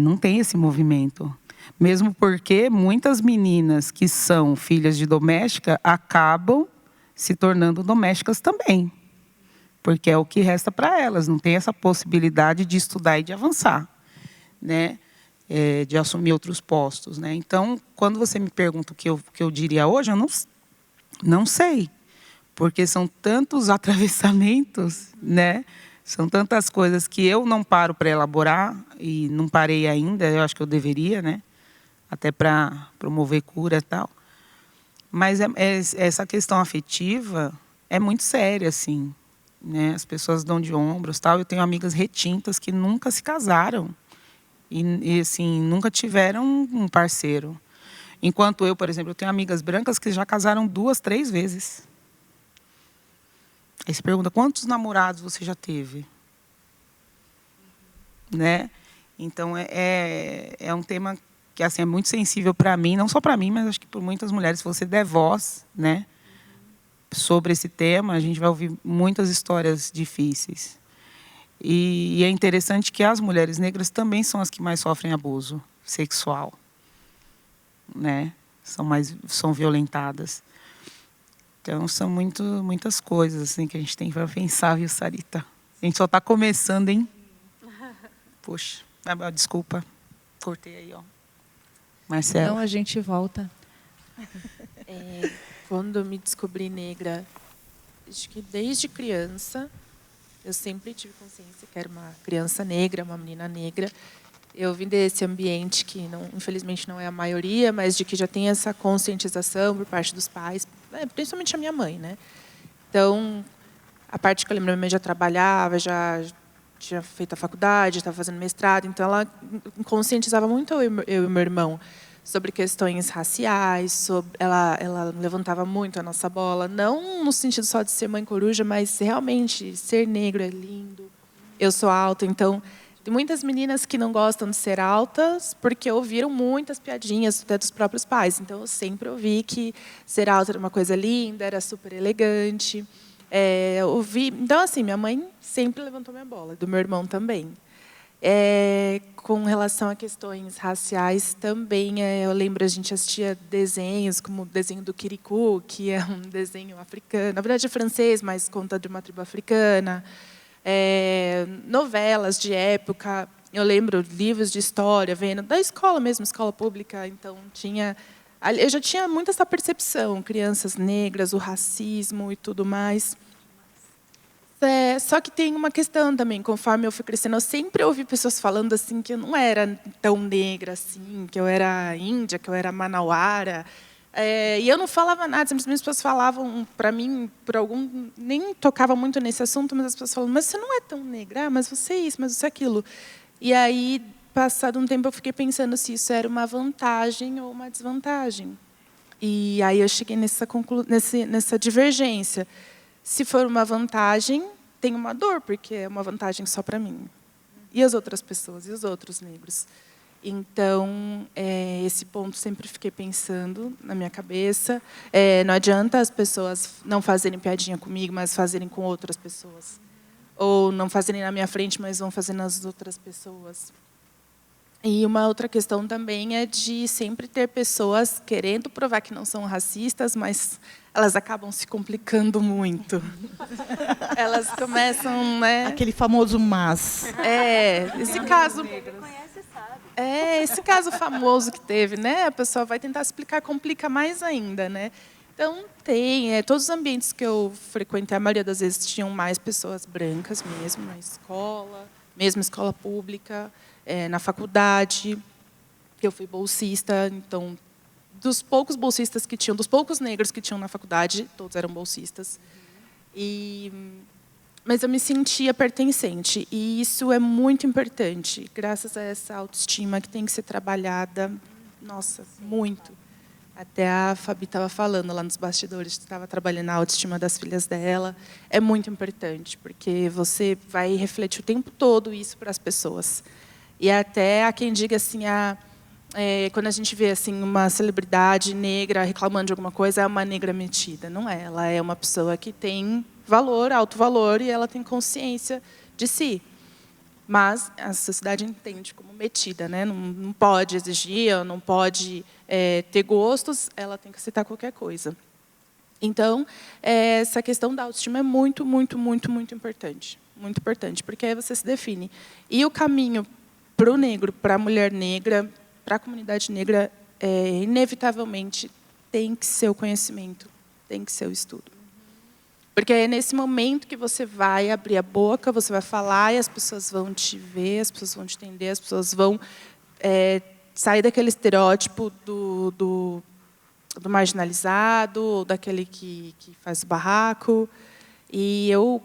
Não tem esse movimento. Mesmo porque muitas meninas que são filhas de doméstica acabam se tornando domésticas também. Porque é o que resta para elas, não tem essa possibilidade de estudar e de avançar, né? De assumir outros postos, né? Então, quando você me pergunta o que eu diria hoje, eu não sei. Porque são tantos atravessamentos, né? São tantas coisas que eu não paro para elaborar, e não parei ainda, eu acho que eu deveria, né? Até para promover cura e tal. Mas essa questão afetiva é muito séria, assim, né? As pessoas dão de ombros, tal. Eu tenho amigas retintas que nunca se casaram e assim, nunca tiveram um parceiro. Enquanto eu, por exemplo, eu tenho amigas brancas que já casaram 2, 3 vezes. Aí você pergunta, quantos namorados você já teve? Né? Então, é um tema que assim, é muito sensível para mim, não só para mim, mas acho que por muitas mulheres. Se você der voz, né, sobre esse tema, a gente vai ouvir muitas histórias difíceis. E é interessante que as mulheres negras também são as que mais sofrem abuso sexual, né? São violentadas. Então, são muitas coisas assim, que a gente tem para pensar, viu, Sarita? A gente só está começando, hein? Poxa, desculpa, cortei aí, ó. Marcela. Então, a gente volta. Quando eu me descobri negra, acho que desde criança, eu sempre tive consciência que era uma criança negra, uma menina negra. Eu vim desse ambiente que, infelizmente, não é a maioria, mas de que já tem essa conscientização por parte dos pais, principalmente a minha mãe, né? Então, a parte que eu lembro, minha mãe já trabalhava, já tinha feito a faculdade, estava fazendo mestrado, então ela conscientizava muito eu e meu irmão sobre questões raciais, ela levantava muito a nossa bola, não no sentido só de ser mãe coruja, mas realmente ser negro é lindo. Eu sou alta, então tem muitas meninas que não gostam de ser altas porque ouviram muitas piadinhas até dos próprios pais. Então eu sempre ouvi que ser alta era uma coisa linda, era super elegante. Então, assim, minha mãe sempre levantou minha bola, do meu irmão também. Com relação a questões raciais, também, eu lembro, a gente assistia desenhos, como o desenho do Kirikou, que é um desenho africano, na verdade é francês, mas conta de uma tribo africana. Novelas de época, eu lembro livros de história, vendo da escola mesmo, escola pública, então eu já tinha muito essa percepção, crianças negras, o racismo e tudo mais. Só que tem uma questão também, conforme eu fui crescendo, eu sempre ouvi pessoas falando assim que eu não era tão negra assim, que eu era índia, que eu era manauara. E eu não falava nada, simplesmente as pessoas falavam para mim, nem tocava muito nesse assunto, mas as pessoas falavam, mas você não é tão negra, mas você é isso, mas você é aquilo. E aí, passado um tempo, eu fiquei pensando se isso era uma vantagem ou uma desvantagem. E aí eu cheguei nessa divergência. Se for uma vantagem, tem uma dor, porque é uma vantagem só para mim. E as outras pessoas, e os outros negros? Então, esse ponto sempre fiquei pensando na minha cabeça. Não adianta as pessoas não fazerem piadinha comigo, mas fazerem com outras pessoas. Ou não fazerem na minha frente, mas vão fazer nas outras pessoas. E uma outra questão também é de sempre ter pessoas querendo provar que não são racistas, mas elas acabam se complicando muito. Elas começam, né? Aquele famoso mas. Esse caso. Esse caso famoso que teve, né? A pessoa vai tentar explicar, complica mais ainda, né? Então todos os ambientes que eu frequentei, a maioria das vezes tinham mais pessoas brancas mesmo, na escola, mesmo escola pública. Na faculdade, eu fui bolsista, então dos poucos bolsistas que tinham, dos poucos negros que tinham na faculdade, todos eram bolsistas. Mas eu me sentia pertencente, e isso é muito importante, graças a essa autoestima que tem que ser trabalhada, nossa, muito. Até a Fabi estava falando lá nos bastidores, estava trabalhando a autoestima das filhas dela. É muito importante, porque você vai refletir o tempo todo isso para as pessoas. E até há quem diga assim, quando a gente vê assim, uma celebridade negra reclamando de alguma coisa, é uma negra metida. Não é, ela é uma pessoa que tem valor, alto valor, e ela tem consciência de si. Mas a sociedade entende como metida, né? Não pode exigir, não pode ter gostos, ela tem que aceitar qualquer coisa. Então, essa questão da autoestima é muito, muito, muito, muito importante. Muito importante, porque aí você se define. E o caminho para o negro, para a mulher negra, para a comunidade negra, inevitavelmente, tem que ser o conhecimento, tem que ser o estudo. Porque é nesse momento que você vai abrir a boca, você vai falar, e as pessoas vão te ver, as pessoas vão te entender, as pessoas vão sair daquele estereótipo do marginalizado, daquele que faz barraco. E eu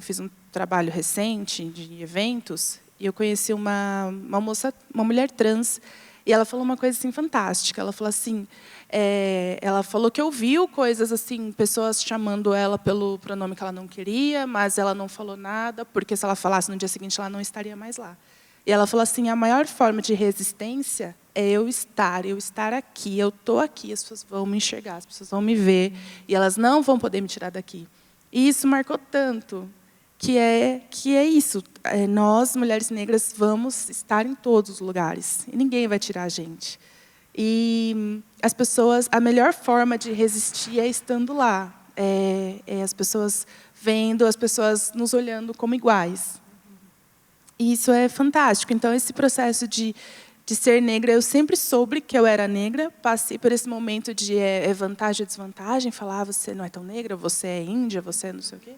fiz um trabalho recente de eventos, e eu conheci uma moça, uma mulher trans, e ela falou uma coisa assim fantástica. Ela falou assim, ela falou que ouviu coisas assim, pessoas chamando ela pelo pronome que ela não queria, mas ela não falou nada, porque se ela falasse no dia seguinte ela não estaria mais lá. E ela falou assim, a maior forma de resistência é eu estar aqui, eu estou aqui, as pessoas vão me enxergar, as pessoas vão me ver, e elas não vão poder me tirar daqui. E isso marcou tanto, que é isso. Nós, mulheres negras, vamos estar em todos os lugares, e ninguém vai tirar a gente. E as pessoas, a melhor forma de resistir é estando lá, as pessoas vendo, as pessoas nos olhando como iguais. E isso é fantástico. Então, esse processo de ser negra, eu sempre soube que eu era negra, passei por esse momento de vantagem e desvantagem, falar, você não é tão negra, você é índia, você é não sei o quê.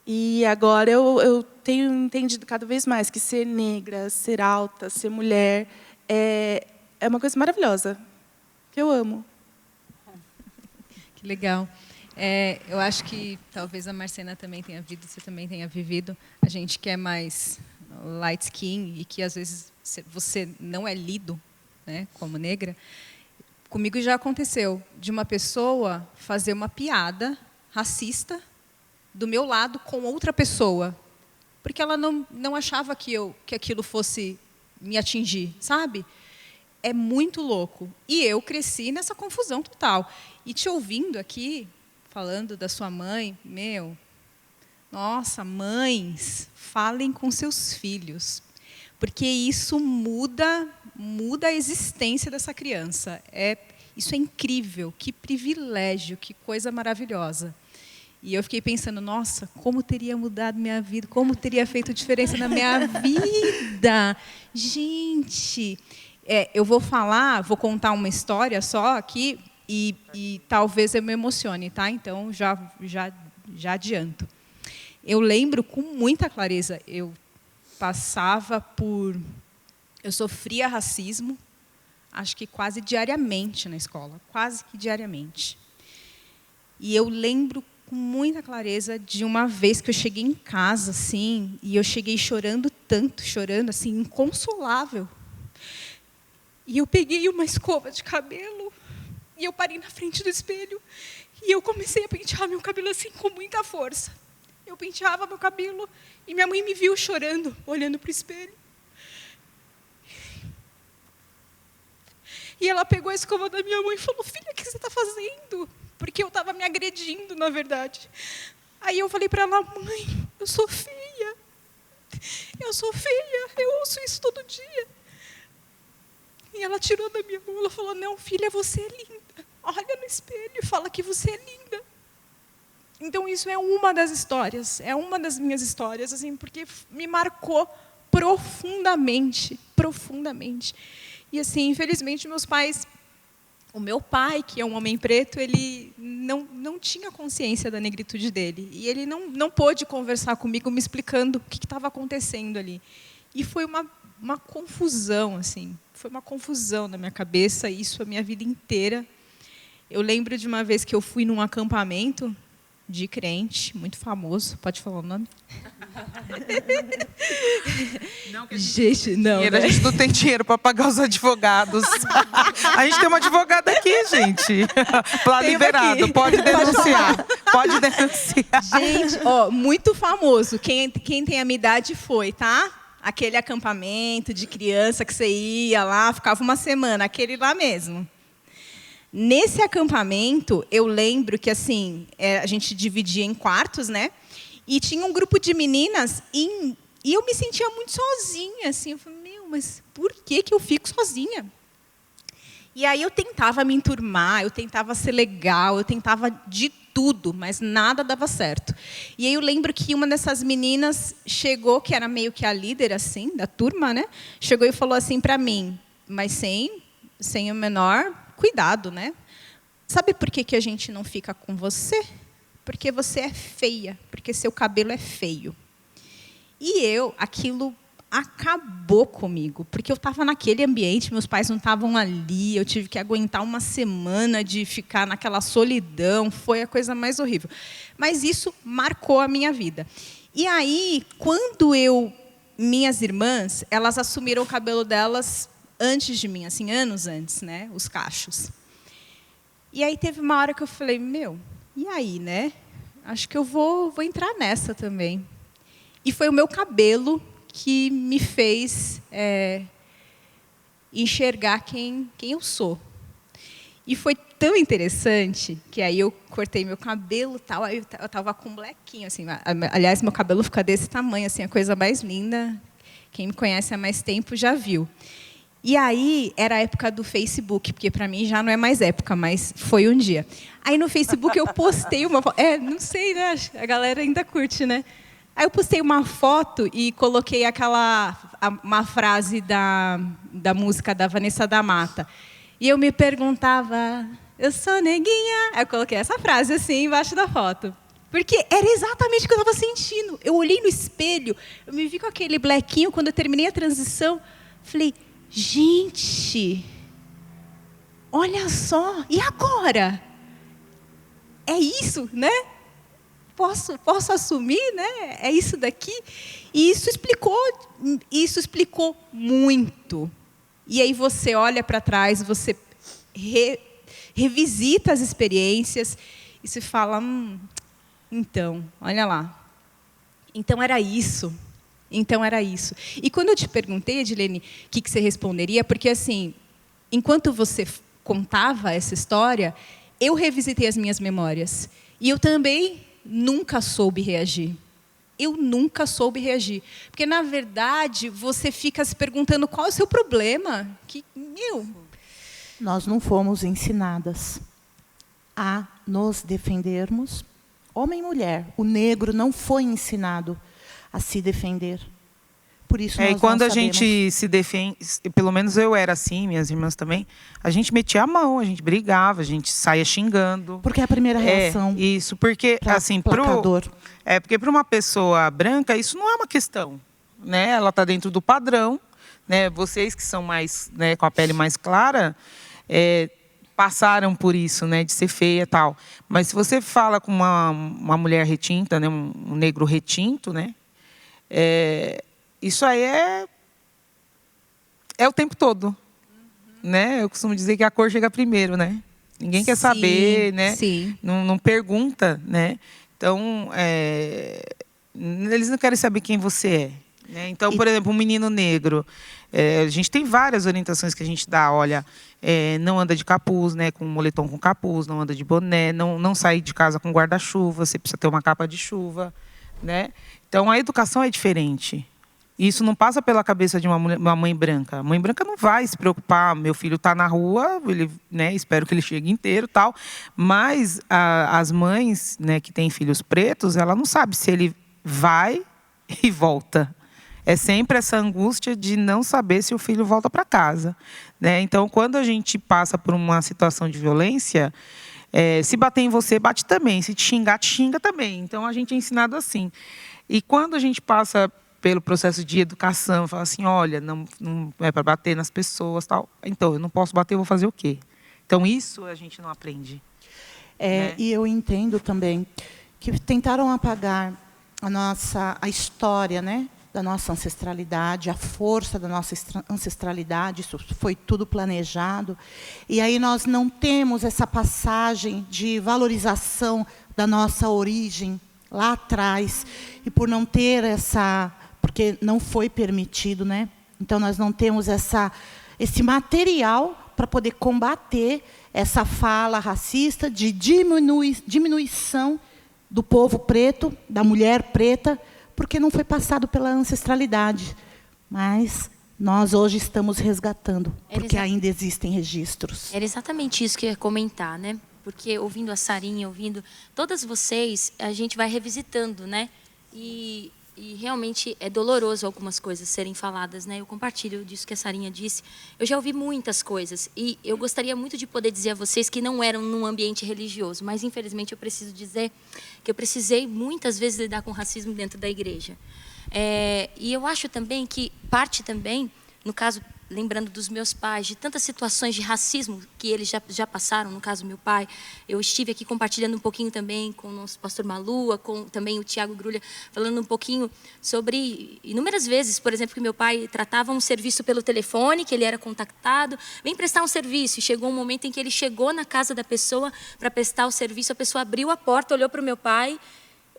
E agora eu tenho entendido cada vez mais que ser negra, ser alta, ser mulher, é uma coisa maravilhosa, que eu amo. Que legal. Eu acho que talvez a Marcena também tenha vivido, você também tenha vivido. A gente que é mais light skin e que às vezes você não é lido, né, como negra. Comigo já aconteceu de uma pessoa fazer uma piada racista do meu lado com outra pessoa, porque ela não achava que aquilo fosse me atingir, sabe? É muito louco. E eu cresci nessa confusão total. E te ouvindo aqui, falando da sua mãe, nossa, mães, falem com seus filhos, porque isso muda a existência dessa criança. Isso é incrível, que privilégio, que coisa maravilhosa. E eu fiquei pensando, nossa, como teria mudado minha vida, como teria feito diferença na minha vida. Gente, eu vou contar uma história só aqui e talvez eu me emocione, tá? Então, já adianto. Eu lembro com muita clareza, eu sofria racismo, acho que quase diariamente na escola, quase que diariamente. E eu lembro com muita clareza de uma vez que eu cheguei em casa, assim, e eu cheguei chorando tanto, chorando, assim, inconsolável. E eu peguei uma escova de cabelo e eu parei na frente do espelho e eu comecei a pentear meu cabelo assim com muita força. Eu penteava meu cabelo e minha mãe me viu chorando, olhando para o espelho. E ela pegou a escova da minha mãe e falou, filha, o que você está fazendo? Porque eu estava me agredindo, na verdade. Aí eu falei para ela, mãe, eu sou feia. Eu ouço isso todo dia. E ela tirou da minha mão, ela falou, não, filha, você é linda. Olha no espelho e fala que você é linda. Então, isso é uma das histórias, é uma das minhas histórias, assim, porque me marcou profundamente, profundamente. E, assim, infelizmente, o meu pai, que é um homem preto, ele não tinha consciência da negritude dele. E ele não pôde conversar comigo, me explicando o que estava acontecendo ali. E foi uma confusão, assim. foi uma confusão na minha cabeça, isso a minha vida inteira. Eu lembro de uma vez que eu fui num acampamento de crente, muito famoso, pode falar o nome? Não, gente, não, né? A gente não tem dinheiro para pagar os advogados. A gente tem uma advogada aqui, gente. Lá liberado, aqui. pode denunciar. Pode denunciar. Gente, ó, muito famoso. Quem tem a minha idade foi, tá? Aquele acampamento de criança que você ia lá, ficava uma semana, aquele lá mesmo. Nesse acampamento, eu lembro que assim, a gente dividia em quartos, né? E tinha um grupo de meninas e eu me sentia muito sozinha, assim. Eu falei, mas por que eu fico sozinha? E aí eu tentava me enturmar, eu tentava ser legal, eu tentava de tudo, mas nada dava certo. E aí eu lembro que uma dessas meninas chegou, que era meio que a líder, assim, da turma, né? Chegou e falou assim para mim, mas sem o menor cuidado, né? Sabe por que a gente não fica com você? Porque você é feia, porque seu cabelo é feio. E aquilo acabou comigo, porque eu estava naquele ambiente, meus pais não estavam ali, eu tive que aguentar uma semana de ficar naquela solidão, foi a coisa mais horrível. Mas isso marcou a minha vida. E aí, quando minhas irmãs, elas assumiram o cabelo delas antes de mim, assim, anos antes, né, os cachos. E aí teve uma hora que eu falei, e aí, né? Acho que eu vou entrar nessa também. E foi o meu cabelo que me fez enxergar quem eu sou. E foi tão interessante que aí eu cortei meu cabelo, tal, aí eu estava com um blequinho, assim. Aliás, meu cabelo fica desse tamanho, assim, a coisa mais linda. Quem me conhece há mais tempo já viu. E aí, era a época do Facebook, porque para mim já não é mais época, mas foi um dia. Aí no Facebook eu postei uma foto. Não sei, né? A galera ainda curte, né? Aí eu postei uma foto e coloquei uma frase da música da Vanessa da Mata. E eu me perguntava, eu sou neguinha? Aí eu coloquei essa frase assim embaixo da foto. Porque era exatamente o que eu estava sentindo. Eu olhei no espelho, eu me vi com aquele blequinho, quando eu terminei a transição, falei, gente, olha só, e agora? É isso, né? Posso assumir, né? É isso daqui? E isso explicou muito. E aí você olha para trás, você revisita as experiências e se fala, então, olha lá. Então era isso. E quando eu te perguntei, Edilene, o que você responderia, porque assim, enquanto você contava essa história, eu revisitei as minhas memórias. E eu também nunca soube reagir. Porque, na verdade, você fica se perguntando qual é o seu problema. Nós não fomos ensinadas a nos defendermos. Homem e mulher. O negro não foi ensinado a se defender. Por isso nós e quando não a gente se defende, pelo menos eu era assim, minhas irmãs também, a gente metia a mão, a gente brigava, a gente saía xingando. Porque é a primeira reação. Isso, porque assim, porque para uma pessoa branca isso não é uma questão, né? Ela está dentro do padrão, né? Vocês que são mais, né, com a pele mais clara, passaram por isso, né, de ser feia e tal. Mas se você fala com uma mulher retinta, né, um negro retinto, né? Isso aí é o tempo todo, né? Eu costumo dizer que a cor chega primeiro, né? Ninguém quer saber, né? Sim. Não pergunta, né? Então, eles não querem saber quem você é, né? Então, por exemplo, um menino negro, a gente tem várias orientações que a gente dá. Olha, não anda de capuz, né? Com moletom com capuz, não anda de boné, não sai de casa com guarda-chuva, você precisa ter uma capa de chuva, né? Então, a educação é diferente. Isso não passa pela cabeça de uma mãe branca. A mãe branca não vai se preocupar. Meu filho está na rua, né, espero que ele chegue inteiro, tal. Mas as mães, né, que têm filhos pretos, ela não sabe se ele vai e volta. É sempre essa angústia de não saber se o filho volta para casa, né? Então, quando a gente passa por uma situação de violência, se bater em você, bate também. Se te xinga também. Então, a gente é ensinado assim. E quando a gente passa pelo processo de educação, fala assim, olha, não é para bater nas pessoas, tal. Então, eu não posso bater, eu vou fazer o quê? Então, isso a gente não aprende. Né? E eu entendo também que tentaram apagar a história, né, da nossa ancestralidade, a força da nossa ancestralidade, isso foi tudo planejado. E aí nós não temos essa passagem de valorização da nossa origem lá atrás. E por não ter porque não foi permitido, né? Então nós não temos esse material para poder combater essa fala racista de diminuição do povo preto, da mulher preta, porque não foi passado pela ancestralidade. Mas nós hoje estamos resgatando, porque ainda existem registros. Era exatamente isso que eu ia comentar, né? Porque ouvindo a Sarinha, ouvindo todas vocês, a gente vai revisitando, né? E realmente é doloroso algumas coisas serem faladas, né? Eu compartilho disso que a Sarinha disse. Eu já ouvi muitas coisas e eu gostaria muito de poder dizer a vocês que não eram num ambiente religioso, mas infelizmente eu preciso dizer que eu precisei muitas vezes lidar com racismo dentro da igreja. E eu acho também que parte também, no caso, lembrando dos meus pais, de tantas situações de racismo que eles já passaram, no caso do meu pai. Eu estive aqui compartilhando um pouquinho também com o nosso pastor Malua, com também o Tiago Grulha, falando um pouquinho sobre inúmeras vezes, por exemplo, que meu pai tratava um serviço pelo telefone, que ele era contactado, vem prestar um serviço, e chegou um momento em que ele chegou na casa da pessoa para prestar o serviço, a pessoa abriu a porta, olhou para o meu pai,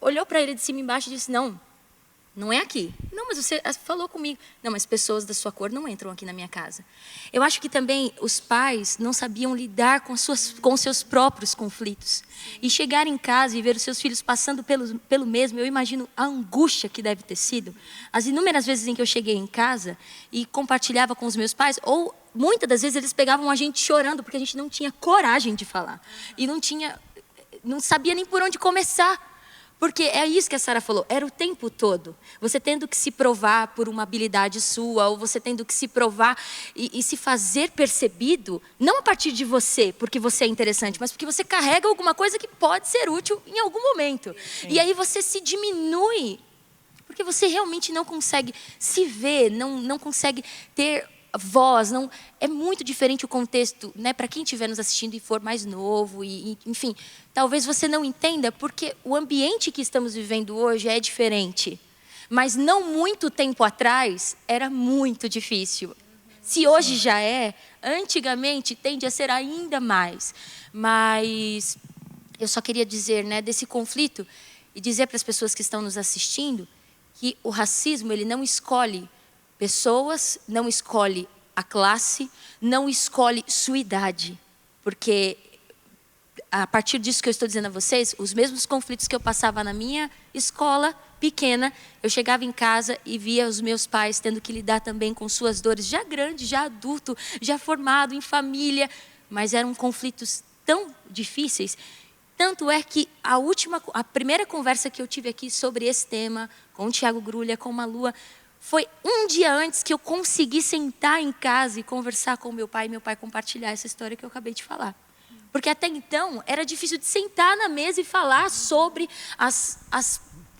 olhou para ele de cima e embaixo e disse, não é aqui. Não, mas você falou comigo. Não, mas pessoas da sua cor não entram aqui na minha casa. Eu acho que também os pais não sabiam lidar com seus próprios conflitos. E chegar em casa e ver os seus filhos passando pelo mesmo, eu imagino a angústia que deve ter sido. As inúmeras vezes em que eu cheguei em casa e compartilhava com os meus pais, ou muitas das vezes eles pegavam a gente chorando, porque a gente não tinha coragem de falar. E não sabia nem por onde começar. Porque é isso que a Sara falou, era o tempo todo. Você tendo que se provar por uma habilidade sua, ou você tendo que se provar e se fazer percebido, não a partir de você, porque você é interessante, mas porque você carrega alguma coisa que pode ser útil em algum momento. Sim. E aí você se diminui, porque você realmente não consegue se ver, não consegue ter voz, é muito diferente o contexto, né? Para quem estiver nos assistindo e for mais novo, enfim, talvez você não entenda, porque o ambiente que estamos vivendo hoje é diferente. Mas não muito tempo atrás era muito difícil. Se hoje já antigamente tende a ser ainda mais. Mas eu só queria dizer, né, desse conflito e dizer para as pessoas que estão nos assistindo que o racismo ele não escolhe pessoas, não escolhe a classe, não escolhe sua idade. Porque, a partir disso que eu estou dizendo a vocês, os mesmos conflitos que eu passava na minha escola pequena, eu chegava em casa e via os meus pais tendo que lidar também com suas dores, já grande, já adulto, já formado, em família, mas eram conflitos tão difíceis. Tanto é que a primeira conversa que eu tive aqui sobre esse tema, com o Tiago Grulha, com a Lua, foi um dia antes que eu consegui sentar em casa e conversar com meu pai e meu pai compartilhar essa história que eu acabei de falar. Porque até então era difícil de sentar na mesa e falar sobre as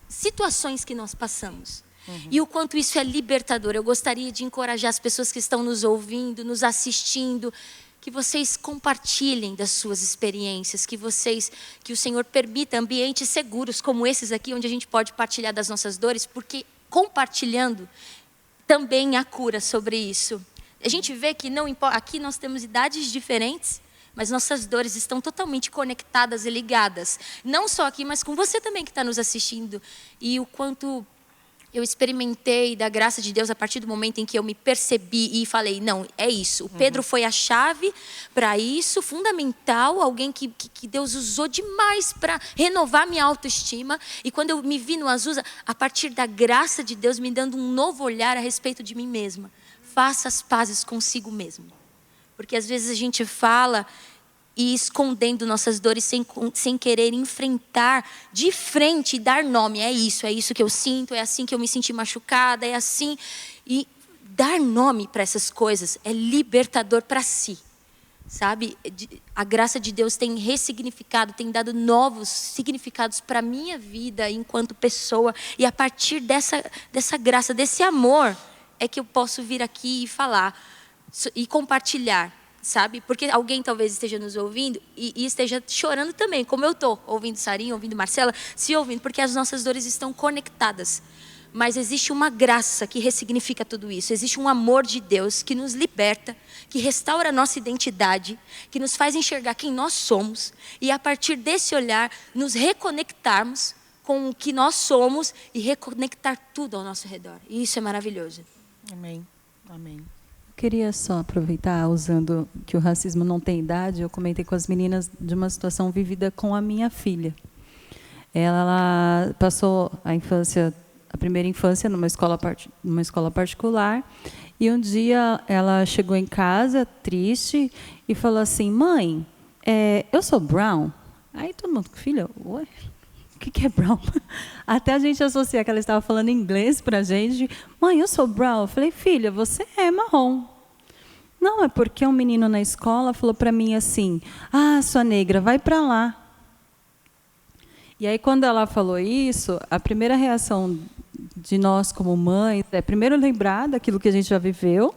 situações que nós passamos. E o quanto isso é libertador. Eu gostaria de encorajar as pessoas que estão nos ouvindo, nos assistindo, que vocês compartilhem das suas experiências, que o Senhor permita ambientes seguros como esses aqui, onde a gente pode partilhar das nossas dores, porque compartilhando também há cura sobre isso. A gente vê que não importa, aqui nós temos idades diferentes, mas nossas dores estão totalmente conectadas e ligadas. Não só aqui, mas com você também que está nos assistindo. E o quanto eu experimentei da graça de Deus a partir do momento em que eu me percebi e falei, não, é isso. O Pedro foi a chave para isso, fundamental, alguém que Deus usou demais para renovar minha autoestima. E quando eu me vi no Azusa, a partir da graça de Deus me dando um novo olhar a respeito de mim mesma. Faça as pazes consigo mesmo. Porque às vezes a gente fala e escondendo nossas dores sem querer enfrentar de frente e dar nome. É isso que eu sinto, é assim que eu me senti machucada, é assim. E dar nome para essas coisas é libertador para si. sabe? A graça de Deus tem ressignificado, tem dado novos significados para a minha vida enquanto pessoa. E a partir dessa graça, desse amor, é que eu posso vir aqui e falar e compartilhar, sabe? Porque alguém talvez esteja nos ouvindo e esteja chorando também, como eu estou, ouvindo Sarinha, ouvindo Marcela, se ouvindo, porque as nossas dores estão conectadas. Mas existe uma graça que ressignifica tudo isso. Existe um amor de Deus que nos liberta, que restaura a nossa identidade, que nos faz enxergar quem nós somos e, a partir desse olhar, nos reconectarmos com o que nós somos e reconectar tudo ao nosso redor. E isso é maravilhoso. Amém. Amém. Queria só aproveitar, usando que o racismo não tem idade, eu comentei com as meninas de uma situação vivida com a minha filha. Ela passou a primeira infância numa escola particular, e um dia ela chegou em casa triste e falou assim: mãe, eu sou brown? Aí todo mundo, filha, ué, o que é brown? Até a gente associar que ela estava falando inglês para a gente. Mãe, eu sou brown. Eu falei: filha, você é marrom. Não, é porque um menino na escola falou para mim assim: ah, sua negra, vai para lá. E aí, quando ela falou isso, a primeira reação de nós como mães é primeiro lembrar daquilo que a gente já viveu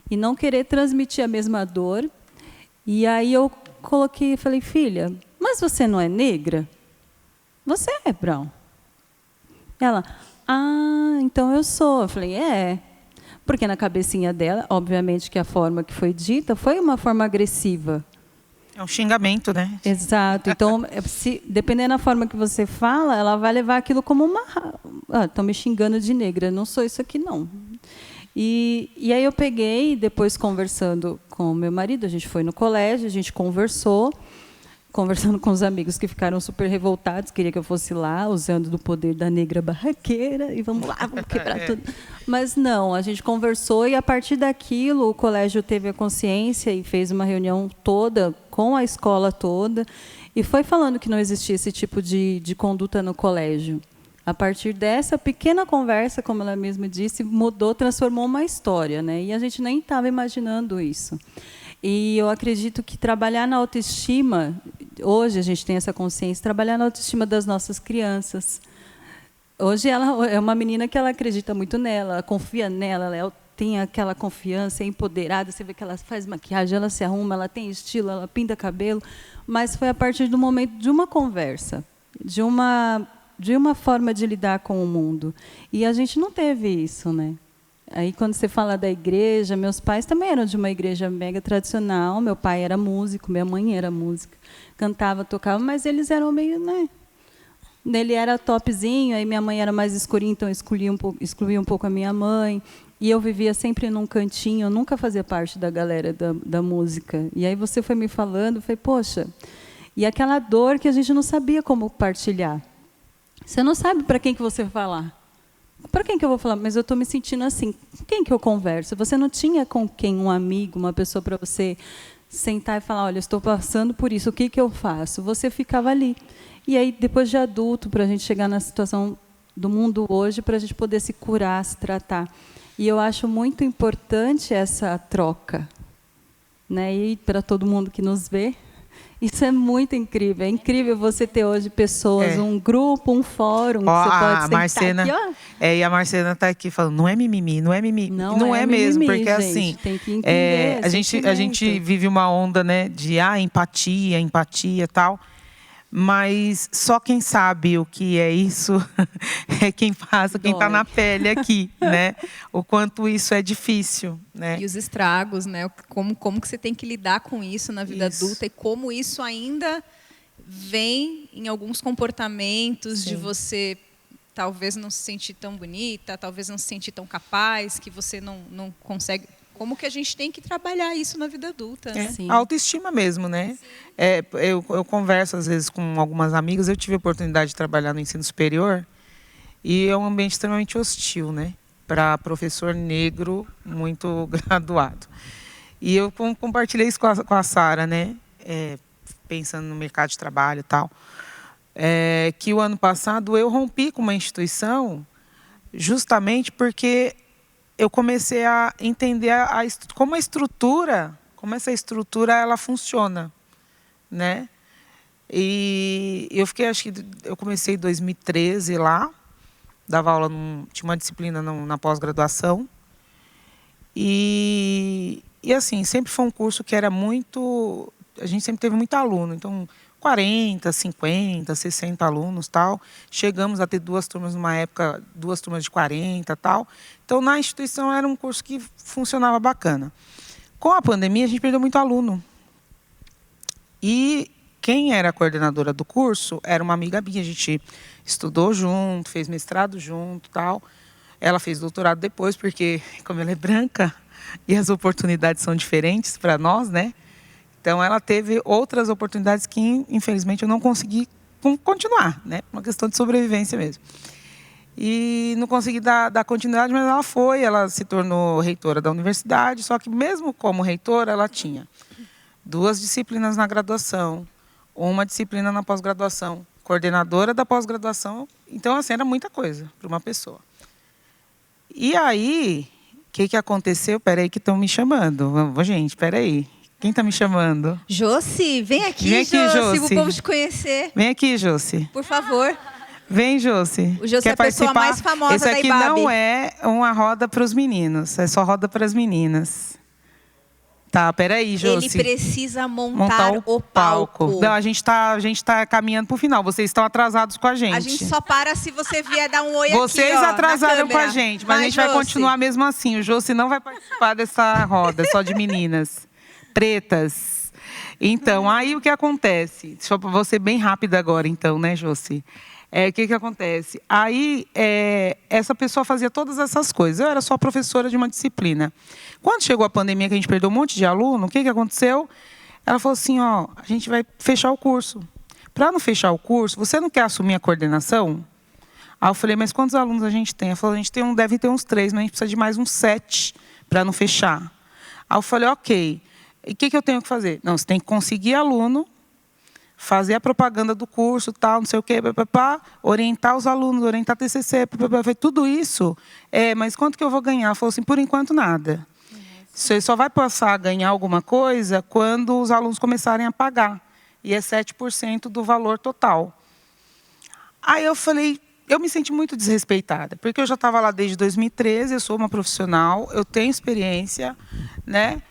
e não querer transmitir a mesma dor. E aí eu coloquei e falei: filha, mas você não é negra? Você é brown. Ela: ah, então eu sou. Eu falei: porque na cabecinha dela, obviamente que a forma que foi dita foi uma forma agressiva. É um xingamento, né? Exato. Então, dependendo da forma que você fala, ela vai levar aquilo como uma... estão me xingando de negra, não sou isso aqui, não. E aí eu peguei, depois conversando com o meu marido, a gente foi no colégio, a gente conversando com os amigos que ficaram super revoltados, queria que eu fosse lá, usando do poder da negra barraqueira, e vamos lá, vamos quebrar tudo. Mas não, a gente conversou, e a partir daquilo o colégio teve a consciência e fez uma reunião toda, com a escola toda, e foi falando que não existia esse tipo de conduta no colégio. A partir dessa pequena conversa, como ela mesma disse, mudou, transformou uma história, né? E a gente nem estava imaginando isso. E eu acredito que trabalhar na autoestima, hoje a gente tem essa consciência, trabalhar na autoestima das nossas crianças. Hoje ela é uma menina que ela acredita muito nela, ela confia nela, ela tem aquela confiança, é empoderada, você vê que ela faz maquiagem, ela se arruma, ela tem estilo, ela pinta cabelo, mas foi a partir do momento de uma conversa, de uma forma de lidar com o mundo. E a gente não teve isso, né? Aí, quando você fala da igreja, meus pais também eram de uma igreja mega tradicional. Meu pai era músico, minha mãe era música. Cantava, tocava, mas eles eram meio, né? Ele era topzinho, aí minha mãe era mais escurinha, então excluía um pouco a minha mãe. E eu vivia sempre num cantinho, eu nunca fazia parte da galera da música. E aí você foi me falando, eu falei, poxa, e aquela dor que a gente não sabia como partilhar. Você não sabe para quem que você vai falar. Para quem que eu vou falar? Mas eu estou me sentindo assim. Com quem que eu converso? Você não tinha com quem, um amigo, uma pessoa para você sentar e falar, olha, eu estou passando por isso, o que que eu faço? Você ficava ali. E aí, depois de adulto, para a gente chegar na situação do mundo hoje, para a gente poder se curar, se tratar. E eu acho muito importante essa troca, né? E para todo mundo que nos vê, isso é muito incrível. É incrível você ter hoje pessoas, um grupo, um fórum, que você pode sentar Marcena, aqui, ó. E a Marcena está aqui falando, não é mimimi, não é mimimi. Não é mesmo, mimimi, porque gente, assim, tem que entender, a gente vive uma onda, né, de empatia e tal. Mas só quem sabe o que é isso é quem passa, quem está na pele aqui, né? O quanto isso é difícil, né? E os estragos, né? Como que você tem que lidar com isso na vida adulta e como isso ainda vem em alguns comportamentos. Sim. De você talvez não se sentir tão bonita, talvez não se sentir tão capaz, que você não consegue. Como que a gente tem que trabalhar isso na vida adulta, né? A autoestima mesmo, né? Eu converso, às vezes, com algumas amigas. Eu tive a oportunidade de trabalhar no ensino superior e é um ambiente extremamente hostil, né? Para professor negro muito graduado. E eu compartilhei isso com a Sara, né? Pensando no mercado de trabalho e tal. Que o ano passado eu rompi com uma instituição justamente porque eu comecei a entender como a estrutura como essa estrutura ela funciona, né? E eu fiquei, acho que eu comecei em 2013 lá, dava aula, tinha uma disciplina na pós-graduação. E assim, sempre foi um curso que era muito... A gente sempre teve muito aluno, então 40, 50, 60 alunos, tal. Chegamos a ter 2 turmas numa época, 2 turmas de 40, tal. Então, na instituição, era um curso que funcionava bacana. Com a pandemia, a gente perdeu muito aluno. E quem era a coordenadora do curso era uma amiga minha. A gente estudou junto, fez mestrado junto, tal. Ela fez doutorado depois, porque, como ela é branca, e as oportunidades são diferentes para nós, né? Então, ela teve outras oportunidades que, infelizmente, eu não consegui continuar, né? Uma questão de sobrevivência mesmo. E não consegui dar continuidade, mas ela se tornou reitora da universidade, só que mesmo como reitora, ela tinha 2 disciplinas na graduação, uma disciplina na pós-graduação, coordenadora da pós-graduação. Então, assim, era muita coisa para uma pessoa. E aí, o que aconteceu? Peraí que estão me chamando. Gente, peraí. Quem está me chamando? Josi, vem aqui, Josi. O povo te conhecer. Vem aqui, Josi. Por favor. Vem, Josi. O Josi Quer é a pessoa participar? mais famosa Esse da aqui IBAB. não é uma roda para os meninos, é só roda para as meninas. Tá, peraí, Josi. Ele precisa montar o palco. Não, a gente tá caminhando para o final. Vocês estão atrasados com a gente. A gente só para se você vier dar um oi Vocês aqui, ó, atrasaram na com a câmera. gente, mas a gente vai Josi. continuar mesmo assim. O Josi não vai participar dessa roda, só de meninas pretas. Então, aí o que acontece? Só para você bem rápida agora, então, né, Josi? O que acontece? Aí, essa pessoa fazia todas essas coisas. Eu era só professora de uma disciplina. Quando chegou a pandemia, que a gente perdeu um monte de aluno, o que aconteceu? Ela falou assim, ó, a gente vai fechar o curso. Para não fechar o curso, você não quer assumir a coordenação? Aí eu falei, mas quantos alunos a gente tem? Ela falou, a gente deve ter uns 3, mas a gente precisa de mais uns 7 para não fechar. Aí eu falei, ok. E o que eu tenho que fazer? Não, você tem que conseguir aluno, fazer a propaganda do curso, tal, não sei o quê, orientar os alunos, orientar TCC, tudo isso. Mas quanto que eu vou ganhar? Ela falou assim, por enquanto nada. Você só vai passar a ganhar alguma coisa quando os alunos começarem a pagar. E é 7% do valor total. Aí eu falei, eu me senti muito desrespeitada, porque eu já estava lá desde 2013, eu sou uma profissional, eu tenho experiência, né?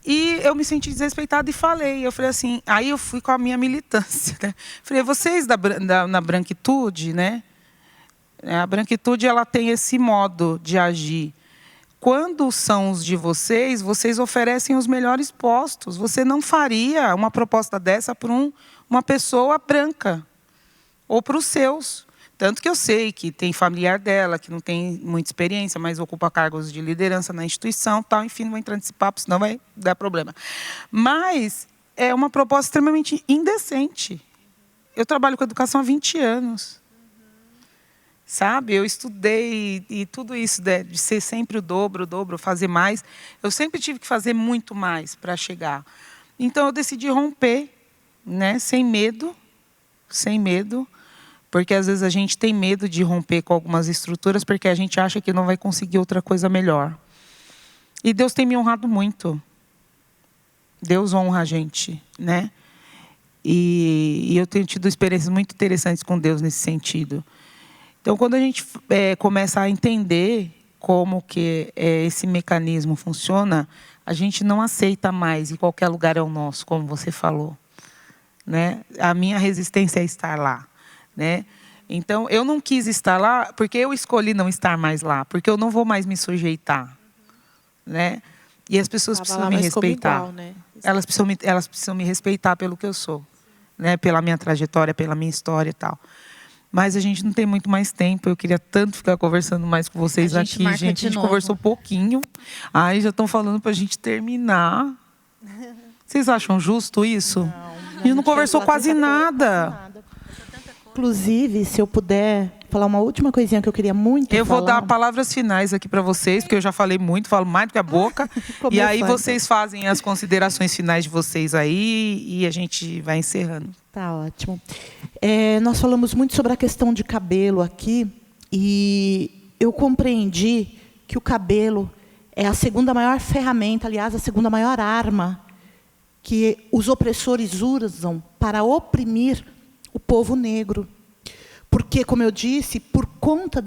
E eu me senti desrespeitada e falei. Eu falei assim, aí eu fui com a minha militância, né? Falei, vocês na branquitude, né? A branquitude ela tem esse modo de agir. Quando são os de vocês, vocês oferecem os melhores postos. Você não faria uma proposta dessa para uma pessoa branca ou para os seus. Tanto que eu sei que tem familiar dela, que não tem muita experiência, mas ocupa cargos de liderança na instituição, tal. Enfim, não vou entrar nesse papo, senão vai dar problema. Mas é uma proposta extremamente indecente. Eu trabalho com educação há 20 anos. Sabe? Eu estudei e tudo isso de ser sempre o dobro, fazer mais. Eu sempre tive que fazer muito mais para chegar. Então, eu decidi romper, né? Sem medo, porque às vezes a gente tem medo de romper com algumas estruturas porque a gente acha que não vai conseguir outra coisa melhor. E Deus tem me honrado muito. Deus honra a gente, né? E eu tenho tido experiências muito interessantes com Deus nesse sentido. Então, quando a gente começa a entender como que esse mecanismo funciona, a gente não aceita mais e qualquer lugar é o nosso, como você falou, né? A minha resistência é estar lá. Né? Então, eu não quis estar lá porque eu escolhi não estar mais lá, porque eu não vou mais me sujeitar. Né? E as pessoas precisam me respeitar. Igual, né? Elas precisam me respeitar pelo que eu sou, né? Pela minha trajetória, pela minha história e tal. Mas a gente não tem muito mais tempo. Eu queria tanto ficar conversando mais com vocês aqui. Gente, a gente conversou pouquinho. Aí já estão falando para a gente terminar. Vocês acham justo isso? Não, a gente não conversou quase nada. Inclusive, se eu puder falar uma última coisinha que eu queria muito falar. Eu vou dar palavras finais aqui para vocês, porque eu já falei muito, falo mais do que a boca. E aí vocês fazem as considerações finais de vocês aí e a gente vai encerrando. Tá ótimo. Nós falamos muito sobre a questão de cabelo aqui e eu compreendi que o cabelo é a segunda maior ferramenta, aliás, a segunda maior arma que os opressores usam para oprimir o povo negro. Porque, como eu disse, por conta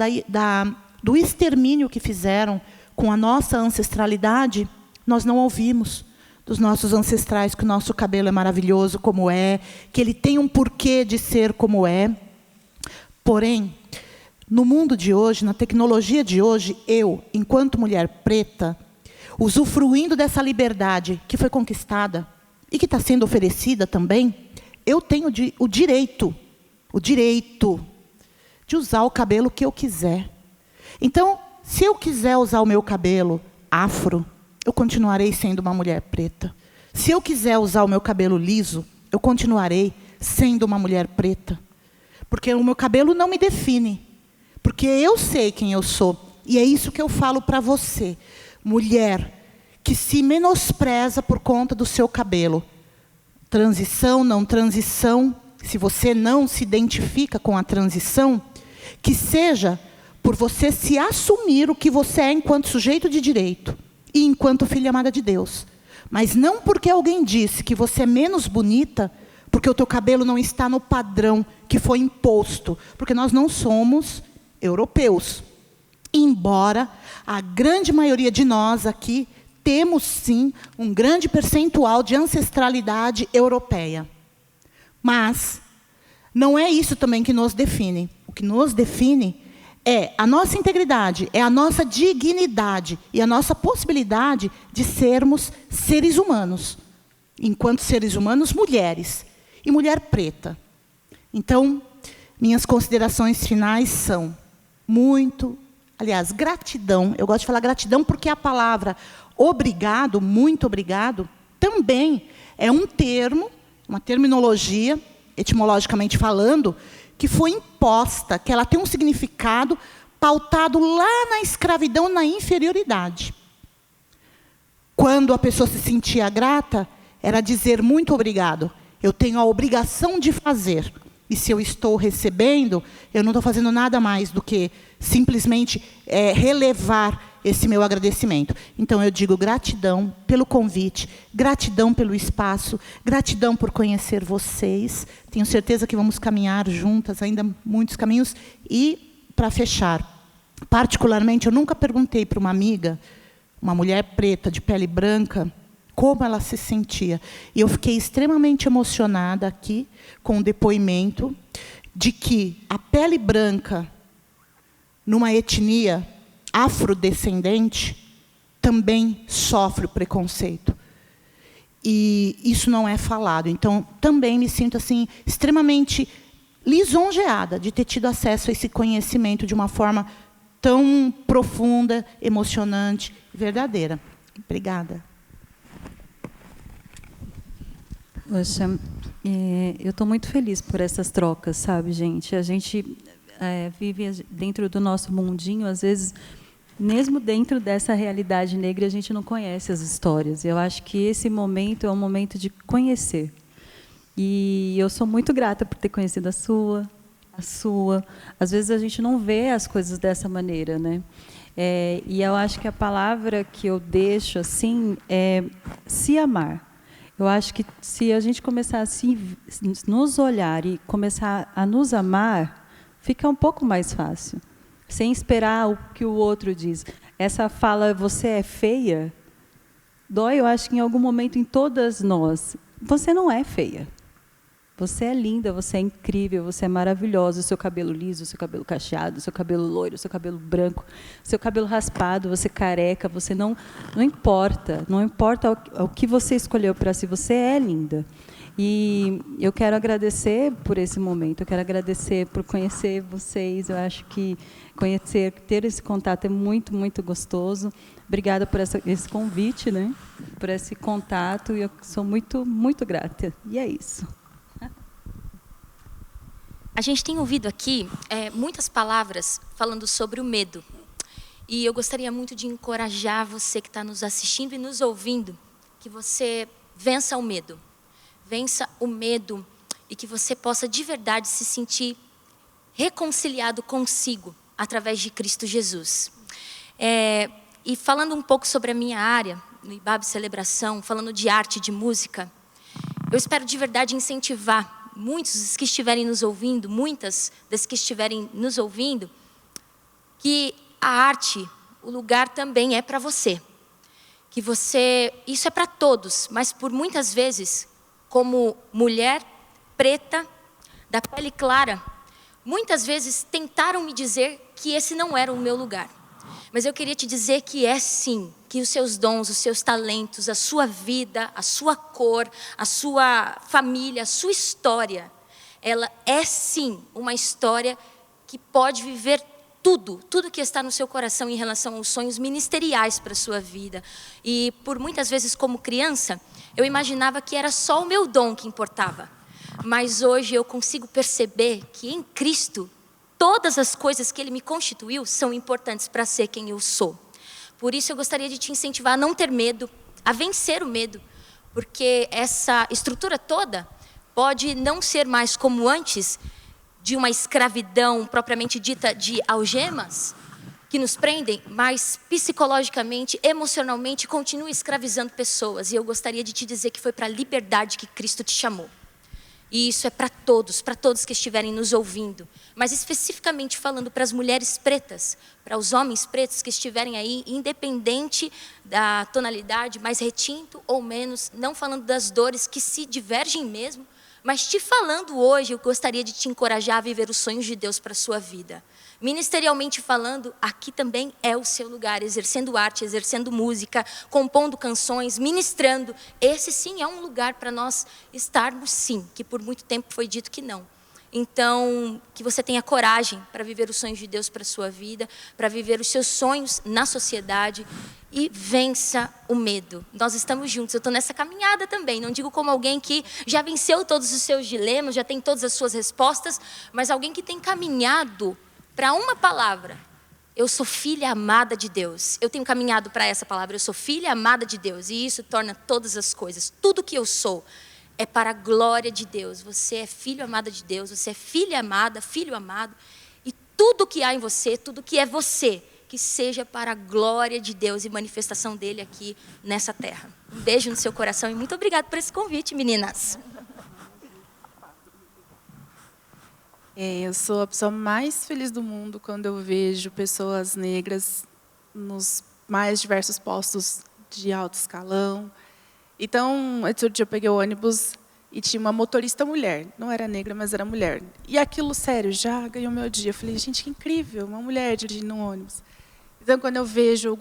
do extermínio que fizeram com a nossa ancestralidade, nós não ouvimos dos nossos ancestrais que o nosso cabelo é maravilhoso como é, que ele tem um porquê de ser como é. Porém, no mundo de hoje, na tecnologia de hoje, eu, enquanto mulher preta, usufruindo dessa liberdade que foi conquistada e que está sendo oferecida também, eu tenho o direito de usar o cabelo que eu quiser. Então, se eu quiser usar o meu cabelo afro, eu continuarei sendo uma mulher preta. Se eu quiser usar o meu cabelo liso, eu continuarei sendo uma mulher preta. Porque o meu cabelo não me define. Porque eu sei quem eu sou. E é isso que eu falo para você, mulher, que se menospreza por conta do seu cabelo. Transição, não transição, se você não se identifica com a transição, que seja por você se assumir o que você é enquanto sujeito de direito e enquanto filha amada de Deus. Mas não porque alguém disse que você é menos bonita, porque o teu cabelo não está no padrão que foi imposto. Porque nós não somos europeus. Embora a grande maioria de nós aqui temos, sim, um grande percentual de ancestralidade europeia. Mas não é isso também que nos define. O que nos define é a nossa integridade, é a nossa dignidade e a nossa possibilidade de sermos seres humanos. Enquanto seres humanos, mulheres. E mulher preta. Então, minhas considerações finais são gratidão. Eu gosto de falar gratidão porque a palavra obrigado, muito obrigado, também é um termo, uma terminologia, etimologicamente falando, que foi imposta, que ela tem um significado pautado lá na escravidão, na inferioridade. Quando a pessoa se sentia grata, era dizer muito obrigado. Eu tenho a obrigação de fazer. E se eu estou recebendo, eu não estou fazendo nada mais do que simplesmente relevar esse meu agradecimento. Então, eu digo gratidão pelo convite, gratidão pelo espaço, gratidão por conhecer vocês. Tenho certeza que vamos caminhar juntas, ainda muitos caminhos. E, para fechar, particularmente, eu nunca perguntei para uma amiga, uma mulher preta, de pele branca, como ela se sentia. E eu fiquei extremamente emocionada aqui com o depoimento de que a pele branca, numa etnia afrodescendente, também sofre o preconceito. E isso não é falado. Então, também me sinto assim, extremamente lisonjeada de ter tido acesso a esse conhecimento de uma forma tão profunda, emocionante e verdadeira. Obrigada. Poxa, eu estou muito feliz por essas trocas, sabe, gente? A gente vive dentro do nosso mundinho, às vezes, mesmo dentro dessa realidade negra, a gente não conhece as histórias. Eu acho que esse momento é um momento de conhecer. E eu sou muito grata por ter conhecido a sua. Às vezes a gente não vê as coisas dessa maneira, né? E eu acho que a palavra que eu deixo assim é se amar. Eu acho que se a gente começar a nos olhar e começar a nos amar, fica um pouco mais fácil. Sem esperar o que o outro diz. Essa fala, você é feia, dói, eu acho que em algum momento em todas nós. Você não é feia. Você é linda, você é incrível, você é maravilhosa. O seu cabelo liso, o seu cabelo cacheado, o seu cabelo loiro, o seu cabelo branco, o seu cabelo raspado, você careca, você não importa. Não importa o que você escolheu para si, você é linda. E eu quero agradecer por esse momento, eu quero agradecer por conhecer vocês. Eu acho que ter esse contato é muito, muito gostoso. Obrigada por esse convite, né? Por esse contato, e eu sou muito, muito grata. E é isso. A gente tem ouvido aqui muitas palavras falando sobre o medo. E eu gostaria muito de encorajar você que está nos assistindo e nos ouvindo, que você vença o medo. Vença o medo e que você possa de verdade se sentir reconciliado consigo através de Cristo Jesus. E falando um pouco sobre a minha área, no IBAB Celebração, falando de arte, de música, eu espero de verdade incentivar muitos dos que estiverem nos ouvindo, muitas das que estiverem nos ouvindo, que a arte, o lugar também é para você. Que você, isso é para todos, mas por muitas vezes, como mulher preta, da pele clara, muitas vezes tentaram me dizer que esse não era o meu lugar. Mas eu queria te dizer que é sim, que os seus dons, os seus talentos, a sua vida, a sua cor, a sua família, a sua história, ela é sim uma história que pode viver tudo que está no seu coração em relação aos sonhos ministeriais para a sua vida. E por muitas vezes como criança, eu imaginava que era só o meu dom que importava. Mas hoje eu consigo perceber que em Cristo, todas as coisas que Ele me constituiu são importantes para ser quem eu sou. Por isso eu gostaria de te incentivar a não ter medo, a vencer o medo. Porque essa estrutura toda pode não ser mais como antes, de uma escravidão propriamente dita de algemas, que nos prendem, mas psicologicamente, emocionalmente, continua escravizando pessoas. E eu gostaria de te dizer que foi para a liberdade que Cristo te chamou. E isso é para todos que estiverem nos ouvindo. Mas especificamente falando para as mulheres pretas, para os homens pretos que estiverem aí, independente da tonalidade, mais retinto ou menos, não falando das dores que se divergem mesmo, mas te falando hoje, eu gostaria de te encorajar a viver os sonhos de Deus para a sua vida. Ministerialmente falando, aqui também é o seu lugar, exercendo arte, exercendo música, compondo canções, ministrando. Esse sim é um lugar para nós estarmos sim, que por muito tempo foi dito que não. Então, que você tenha coragem para viver os sonhos de Deus para a sua vida, para viver os seus sonhos na sociedade e vença o medo. Nós estamos juntos, eu estou nessa caminhada também, não digo como alguém que já venceu todos os seus dilemas, já tem todas as suas respostas, mas alguém que tem caminhado para uma palavra: eu sou filha amada de Deus. Eu tenho caminhado para essa palavra, eu sou filha amada de Deus, e isso torna todas as coisas, tudo que eu sou, é para a glória de Deus. Você é filho amado de Deus, você é filha amada, filho amado, e tudo que há em você, tudo que é você, que seja para a glória de Deus e manifestação dele aqui nessa terra. Um beijo no seu coração e muito obrigado por esse convite, meninas. Eu sou a pessoa mais feliz do mundo quando eu vejo pessoas negras nos mais diversos postos de alto escalão. Então, outro dia eu peguei o ônibus e tinha uma motorista mulher. Não era negra, mas era mulher. E aquilo, sério, já ganhou meu dia. Eu falei, gente, que incrível, uma mulher dirigindo um ônibus. Então, quando eu vejo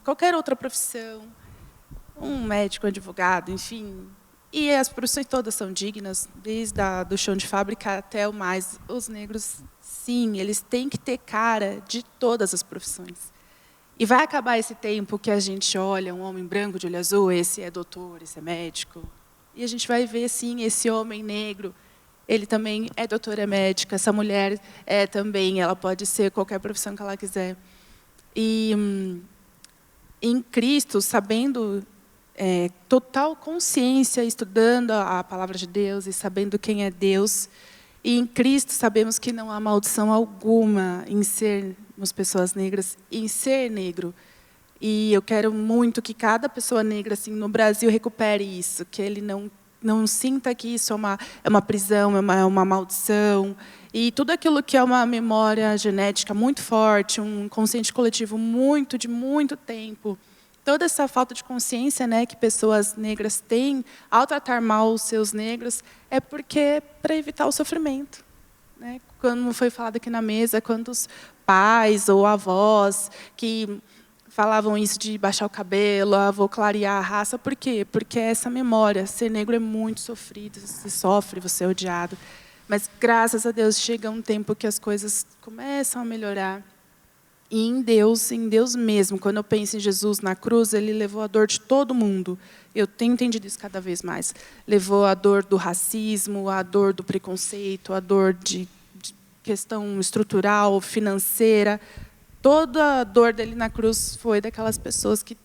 qualquer outra profissão, um médico, um advogado, enfim, e as profissões todas são dignas, desde do chão de fábrica até o mais, os negros, sim, eles têm que ter cara de todas as profissões. E vai acabar esse tempo que a gente olha um homem branco de olho azul, esse é doutor, esse é médico. E a gente vai ver, sim, esse homem negro, ele também é doutor, é médica. Essa mulher é também, ela pode ser qualquer profissão que ela quiser. E em Cristo, sabendo, total consciência, estudando a palavra de Deus e sabendo quem é Deus, e em Cristo sabemos que não há maldição alguma em sermos pessoas negras, em ser negro. E eu quero muito que cada pessoa negra assim, no Brasil recupere isso, que ele não sinta que isso é uma prisão, é uma maldição. E tudo aquilo que é uma memória genética muito forte, um consciente coletivo de muito tempo, toda essa falta de consciência, né, que pessoas negras têm ao tratar mal os seus negros, é porque para evitar o sofrimento. Né? Quando foi falado aqui na mesa, quantos pais ou avós que falavam isso de baixar o cabelo, vou clarear a raça. Por quê? Porque essa memória, ser negro é muito sofrido, você sofre, você é odiado. Mas, graças a Deus, chega um tempo que as coisas começam a melhorar. E em Deus mesmo, quando eu penso em Jesus na cruz, ele levou a dor de todo mundo. Eu tenho entendido isso cada vez mais. Levou a dor do racismo, a dor do preconceito, a dor de questão estrutural, financeira. Toda a dor dele na cruz foi daquelas pessoas que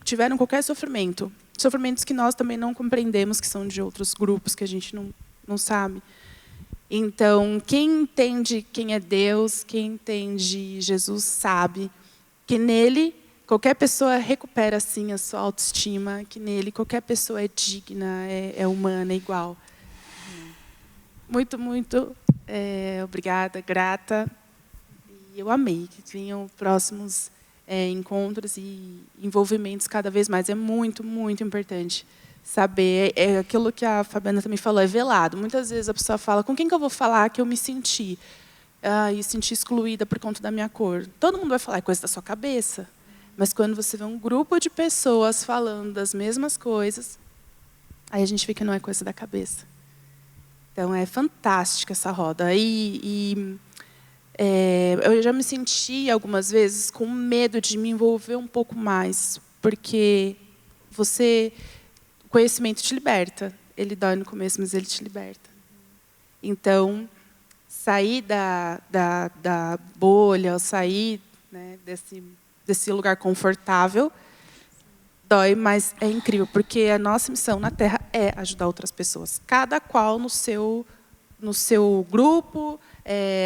tiveram qualquer sofrimento. Sofrimentos que nós também não compreendemos, que são de outros grupos que a gente não sabe. Então, quem entende quem é Deus, quem entende Jesus, sabe que nele qualquer pessoa recupera assim a sua autoestima, que nele qualquer pessoa é digna, é humana, é igual. Muito, muito obrigada, grata. E eu amei que venham próximos encontros e envolvimentos cada vez mais. É muito, muito importante saber. É aquilo que a Fabiana também falou, é velado. Muitas vezes a pessoa fala, com quem que eu vou falar que eu me senti? E senti excluída por conta da minha cor. Todo mundo vai falar, é coisa da sua cabeça. Mas quando você vê um grupo de pessoas falando das mesmas coisas, aí a gente vê que não é coisa da cabeça. Então, é fantástica essa roda. Eu já me senti, algumas vezes, com medo de me envolver um pouco mais, porque o conhecimento te liberta. Ele dói no começo, mas ele te liberta. Então, sair da bolha, sair, né, desse lugar confortável, dói, mas é incrível, porque a nossa missão na Terra é ajudar outras pessoas. Cada qual no seu grupo,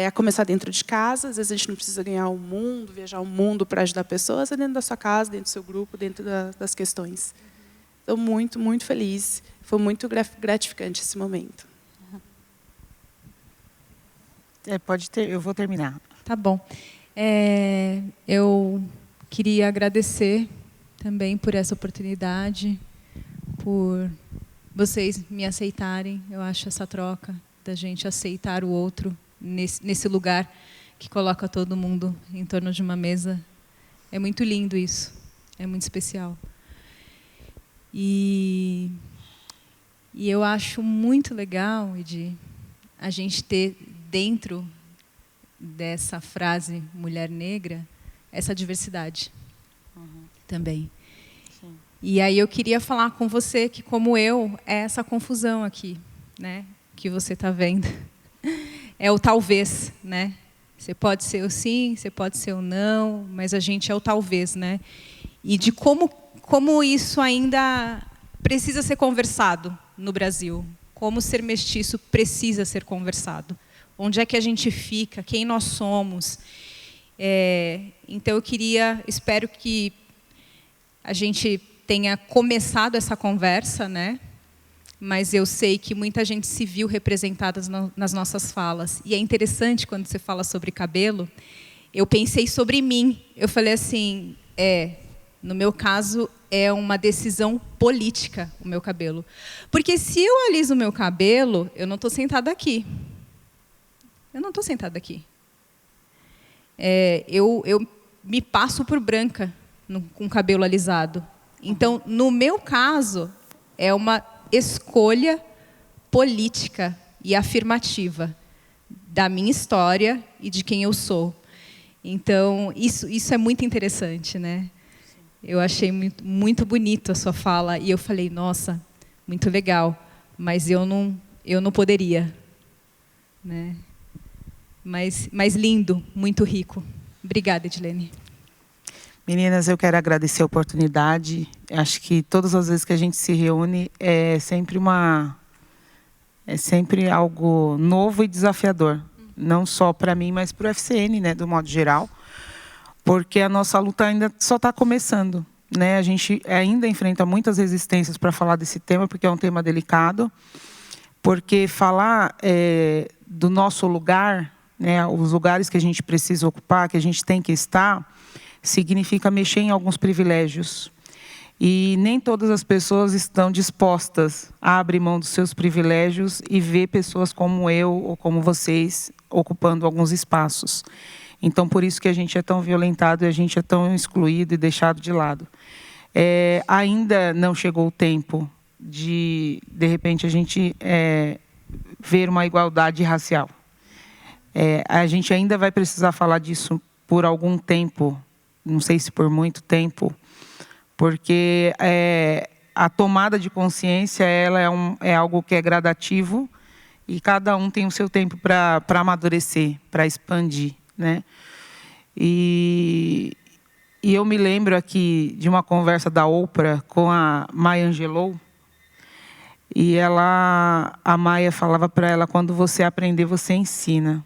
a começar dentro de casa. Às vezes a gente não precisa ganhar o mundo, viajar o mundo para ajudar pessoas, é dentro da sua casa, dentro do seu grupo, dentro das questões. Estou muito, muito feliz. Foi muito gratificante esse momento. Eu vou terminar. Tá bom. Eu queria agradecer também por essa oportunidade, por vocês me aceitarem. Eu acho essa troca da gente aceitar o outro nesse lugar que coloca todo mundo em torno de uma mesa. É muito lindo isso. É muito especial. E eu acho muito legal, Edi, a gente ter dentro dessa frase mulher negra essa diversidade também. Sim. E aí eu queria falar com você que, como eu, é essa confusão aqui, né, que você está vendo. É o talvez, né? Você pode ser o sim, você pode ser o não, mas a gente é o talvez, né? E de como isso ainda precisa ser conversado no Brasil. Como ser mestiço precisa ser conversado. Onde é que a gente fica? Quem nós somos? Então, espero que a gente tenha começado essa conversa, né? Mas eu sei que muita gente se viu representada nas nossas falas. E é interessante, quando você fala sobre cabelo, eu pensei sobre mim. Eu falei assim, no meu caso, é uma decisão política o meu cabelo. Porque se eu aliso o meu cabelo, eu não estou sentada aqui. Eu não estou sentada aqui. Eu me passo por branca com o cabelo alisado. Então, no meu caso, é uma escolha política e afirmativa da minha história e de quem eu sou. Então, isso é muito interessante, né? Eu achei muito, muito bonito a sua fala e eu falei, nossa, muito legal, mas eu não poderia, né? Mas lindo, muito rico. Obrigada, Edilene. Meninas, eu quero agradecer a oportunidade. Acho que todas as vezes que a gente se reúne é sempre algo novo e desafiador, não só para mim, mas para o FCN, né, do modo geral, porque a nossa luta ainda só está começando, né? A gente ainda enfrenta muitas resistências para falar desse tema, porque é um tema delicado, porque falar do nosso lugar, né, os lugares que a gente precisa ocupar, que a gente tem que estar, significa mexer em alguns privilégios. E nem todas as pessoas estão dispostas a abrir mão dos seus privilégios e ver pessoas como eu ou como vocês ocupando alguns espaços. Então, por isso que a gente é tão violentado e a gente é tão excluído e deixado de lado. Ainda não chegou o tempo de repente, a gente ver uma igualdade racial. A gente ainda vai precisar falar disso por algum tempo, não sei se por muito tempo, porque a tomada de consciência ela é algo que é gradativo e cada um tem o seu tempo para amadurecer, para expandir, né? E eu me lembro aqui de uma conversa da Oprah com a Maya Angelou, e a Maya falava para ela, quando você aprender, você ensina.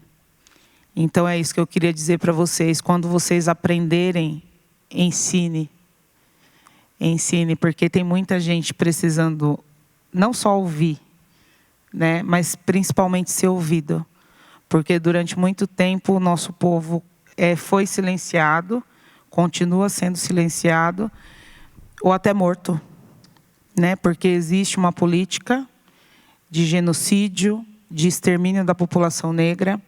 Então, é isso que eu queria dizer para vocês. Quando vocês aprenderem, ensine. Ensine, porque tem muita gente precisando não só ouvir, né, mas principalmente ser ouvido. Porque durante muito tempo o nosso povo foi silenciado, continua sendo silenciado, ou até morto, né? Porque existe uma política de genocídio, de extermínio da população negra,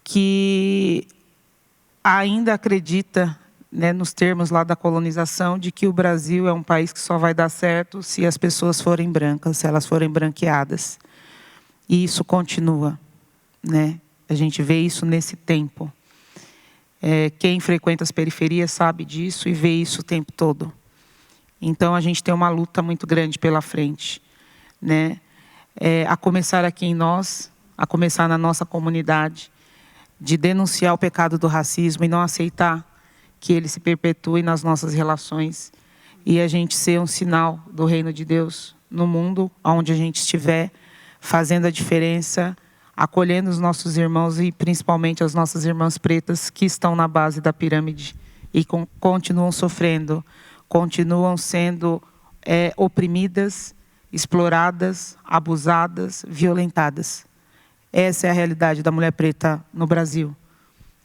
que ainda acredita, né, nos termos lá da colonização, de que o Brasil é um país que só vai dar certo se as pessoas forem brancas, se elas forem branqueadas. E isso continua, né? A gente vê isso nesse tempo. Quem frequenta as periferias sabe disso e vê isso o tempo todo. Então, a gente tem uma luta muito grande pela frente, né? A começar aqui em nós, a começar na nossa comunidade, de denunciar o pecado do racismo e não aceitar que ele se perpetue nas nossas relações. E a gente ser um sinal do reino de Deus no mundo, onde a gente estiver, fazendo a diferença, acolhendo os nossos irmãos e principalmente as nossas irmãs pretas que estão na base da pirâmide e continuam sofrendo, continuam sendo oprimidas, exploradas, abusadas, violentadas. Essa é a realidade da mulher preta no Brasil.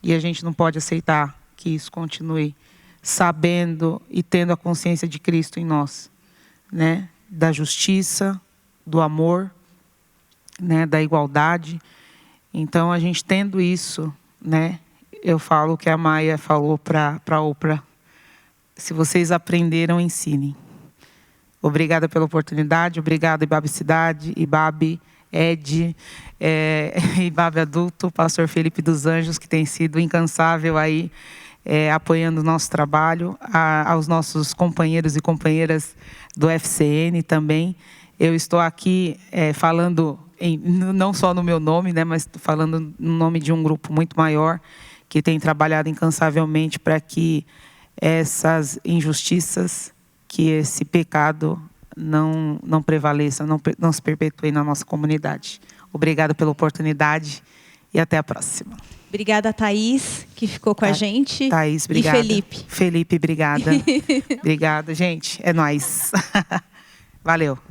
E a gente não pode aceitar que isso continue, sabendo e tendo a consciência de Cristo em nós, né? Da justiça, do amor, né, da igualdade. Então, a gente tendo isso, né, eu falo o que a Maia falou para a Oprah: se vocês aprenderam, ensinem. Obrigada pela oportunidade, obrigada Ibabe Cidade, Ibabe Ed, Ibabe Adulto, pastor Felipe dos Anjos, que tem sido incansável aí, apoiando o nosso trabalho, aos nossos companheiros e companheiras do FCN também. Eu estou aqui falando não só no meu nome, né, mas falando no nome de um grupo muito maior que tem trabalhado incansavelmente para que essas injustiças, que esse pecado não prevaleça, não se perpetue na nossa comunidade. Obrigada pela oportunidade e até a próxima. Obrigada, Thaís, que ficou com a gente. Thaís, obrigada. E Felipe. Felipe, obrigada. Obrigada, gente. É nóis. Valeu.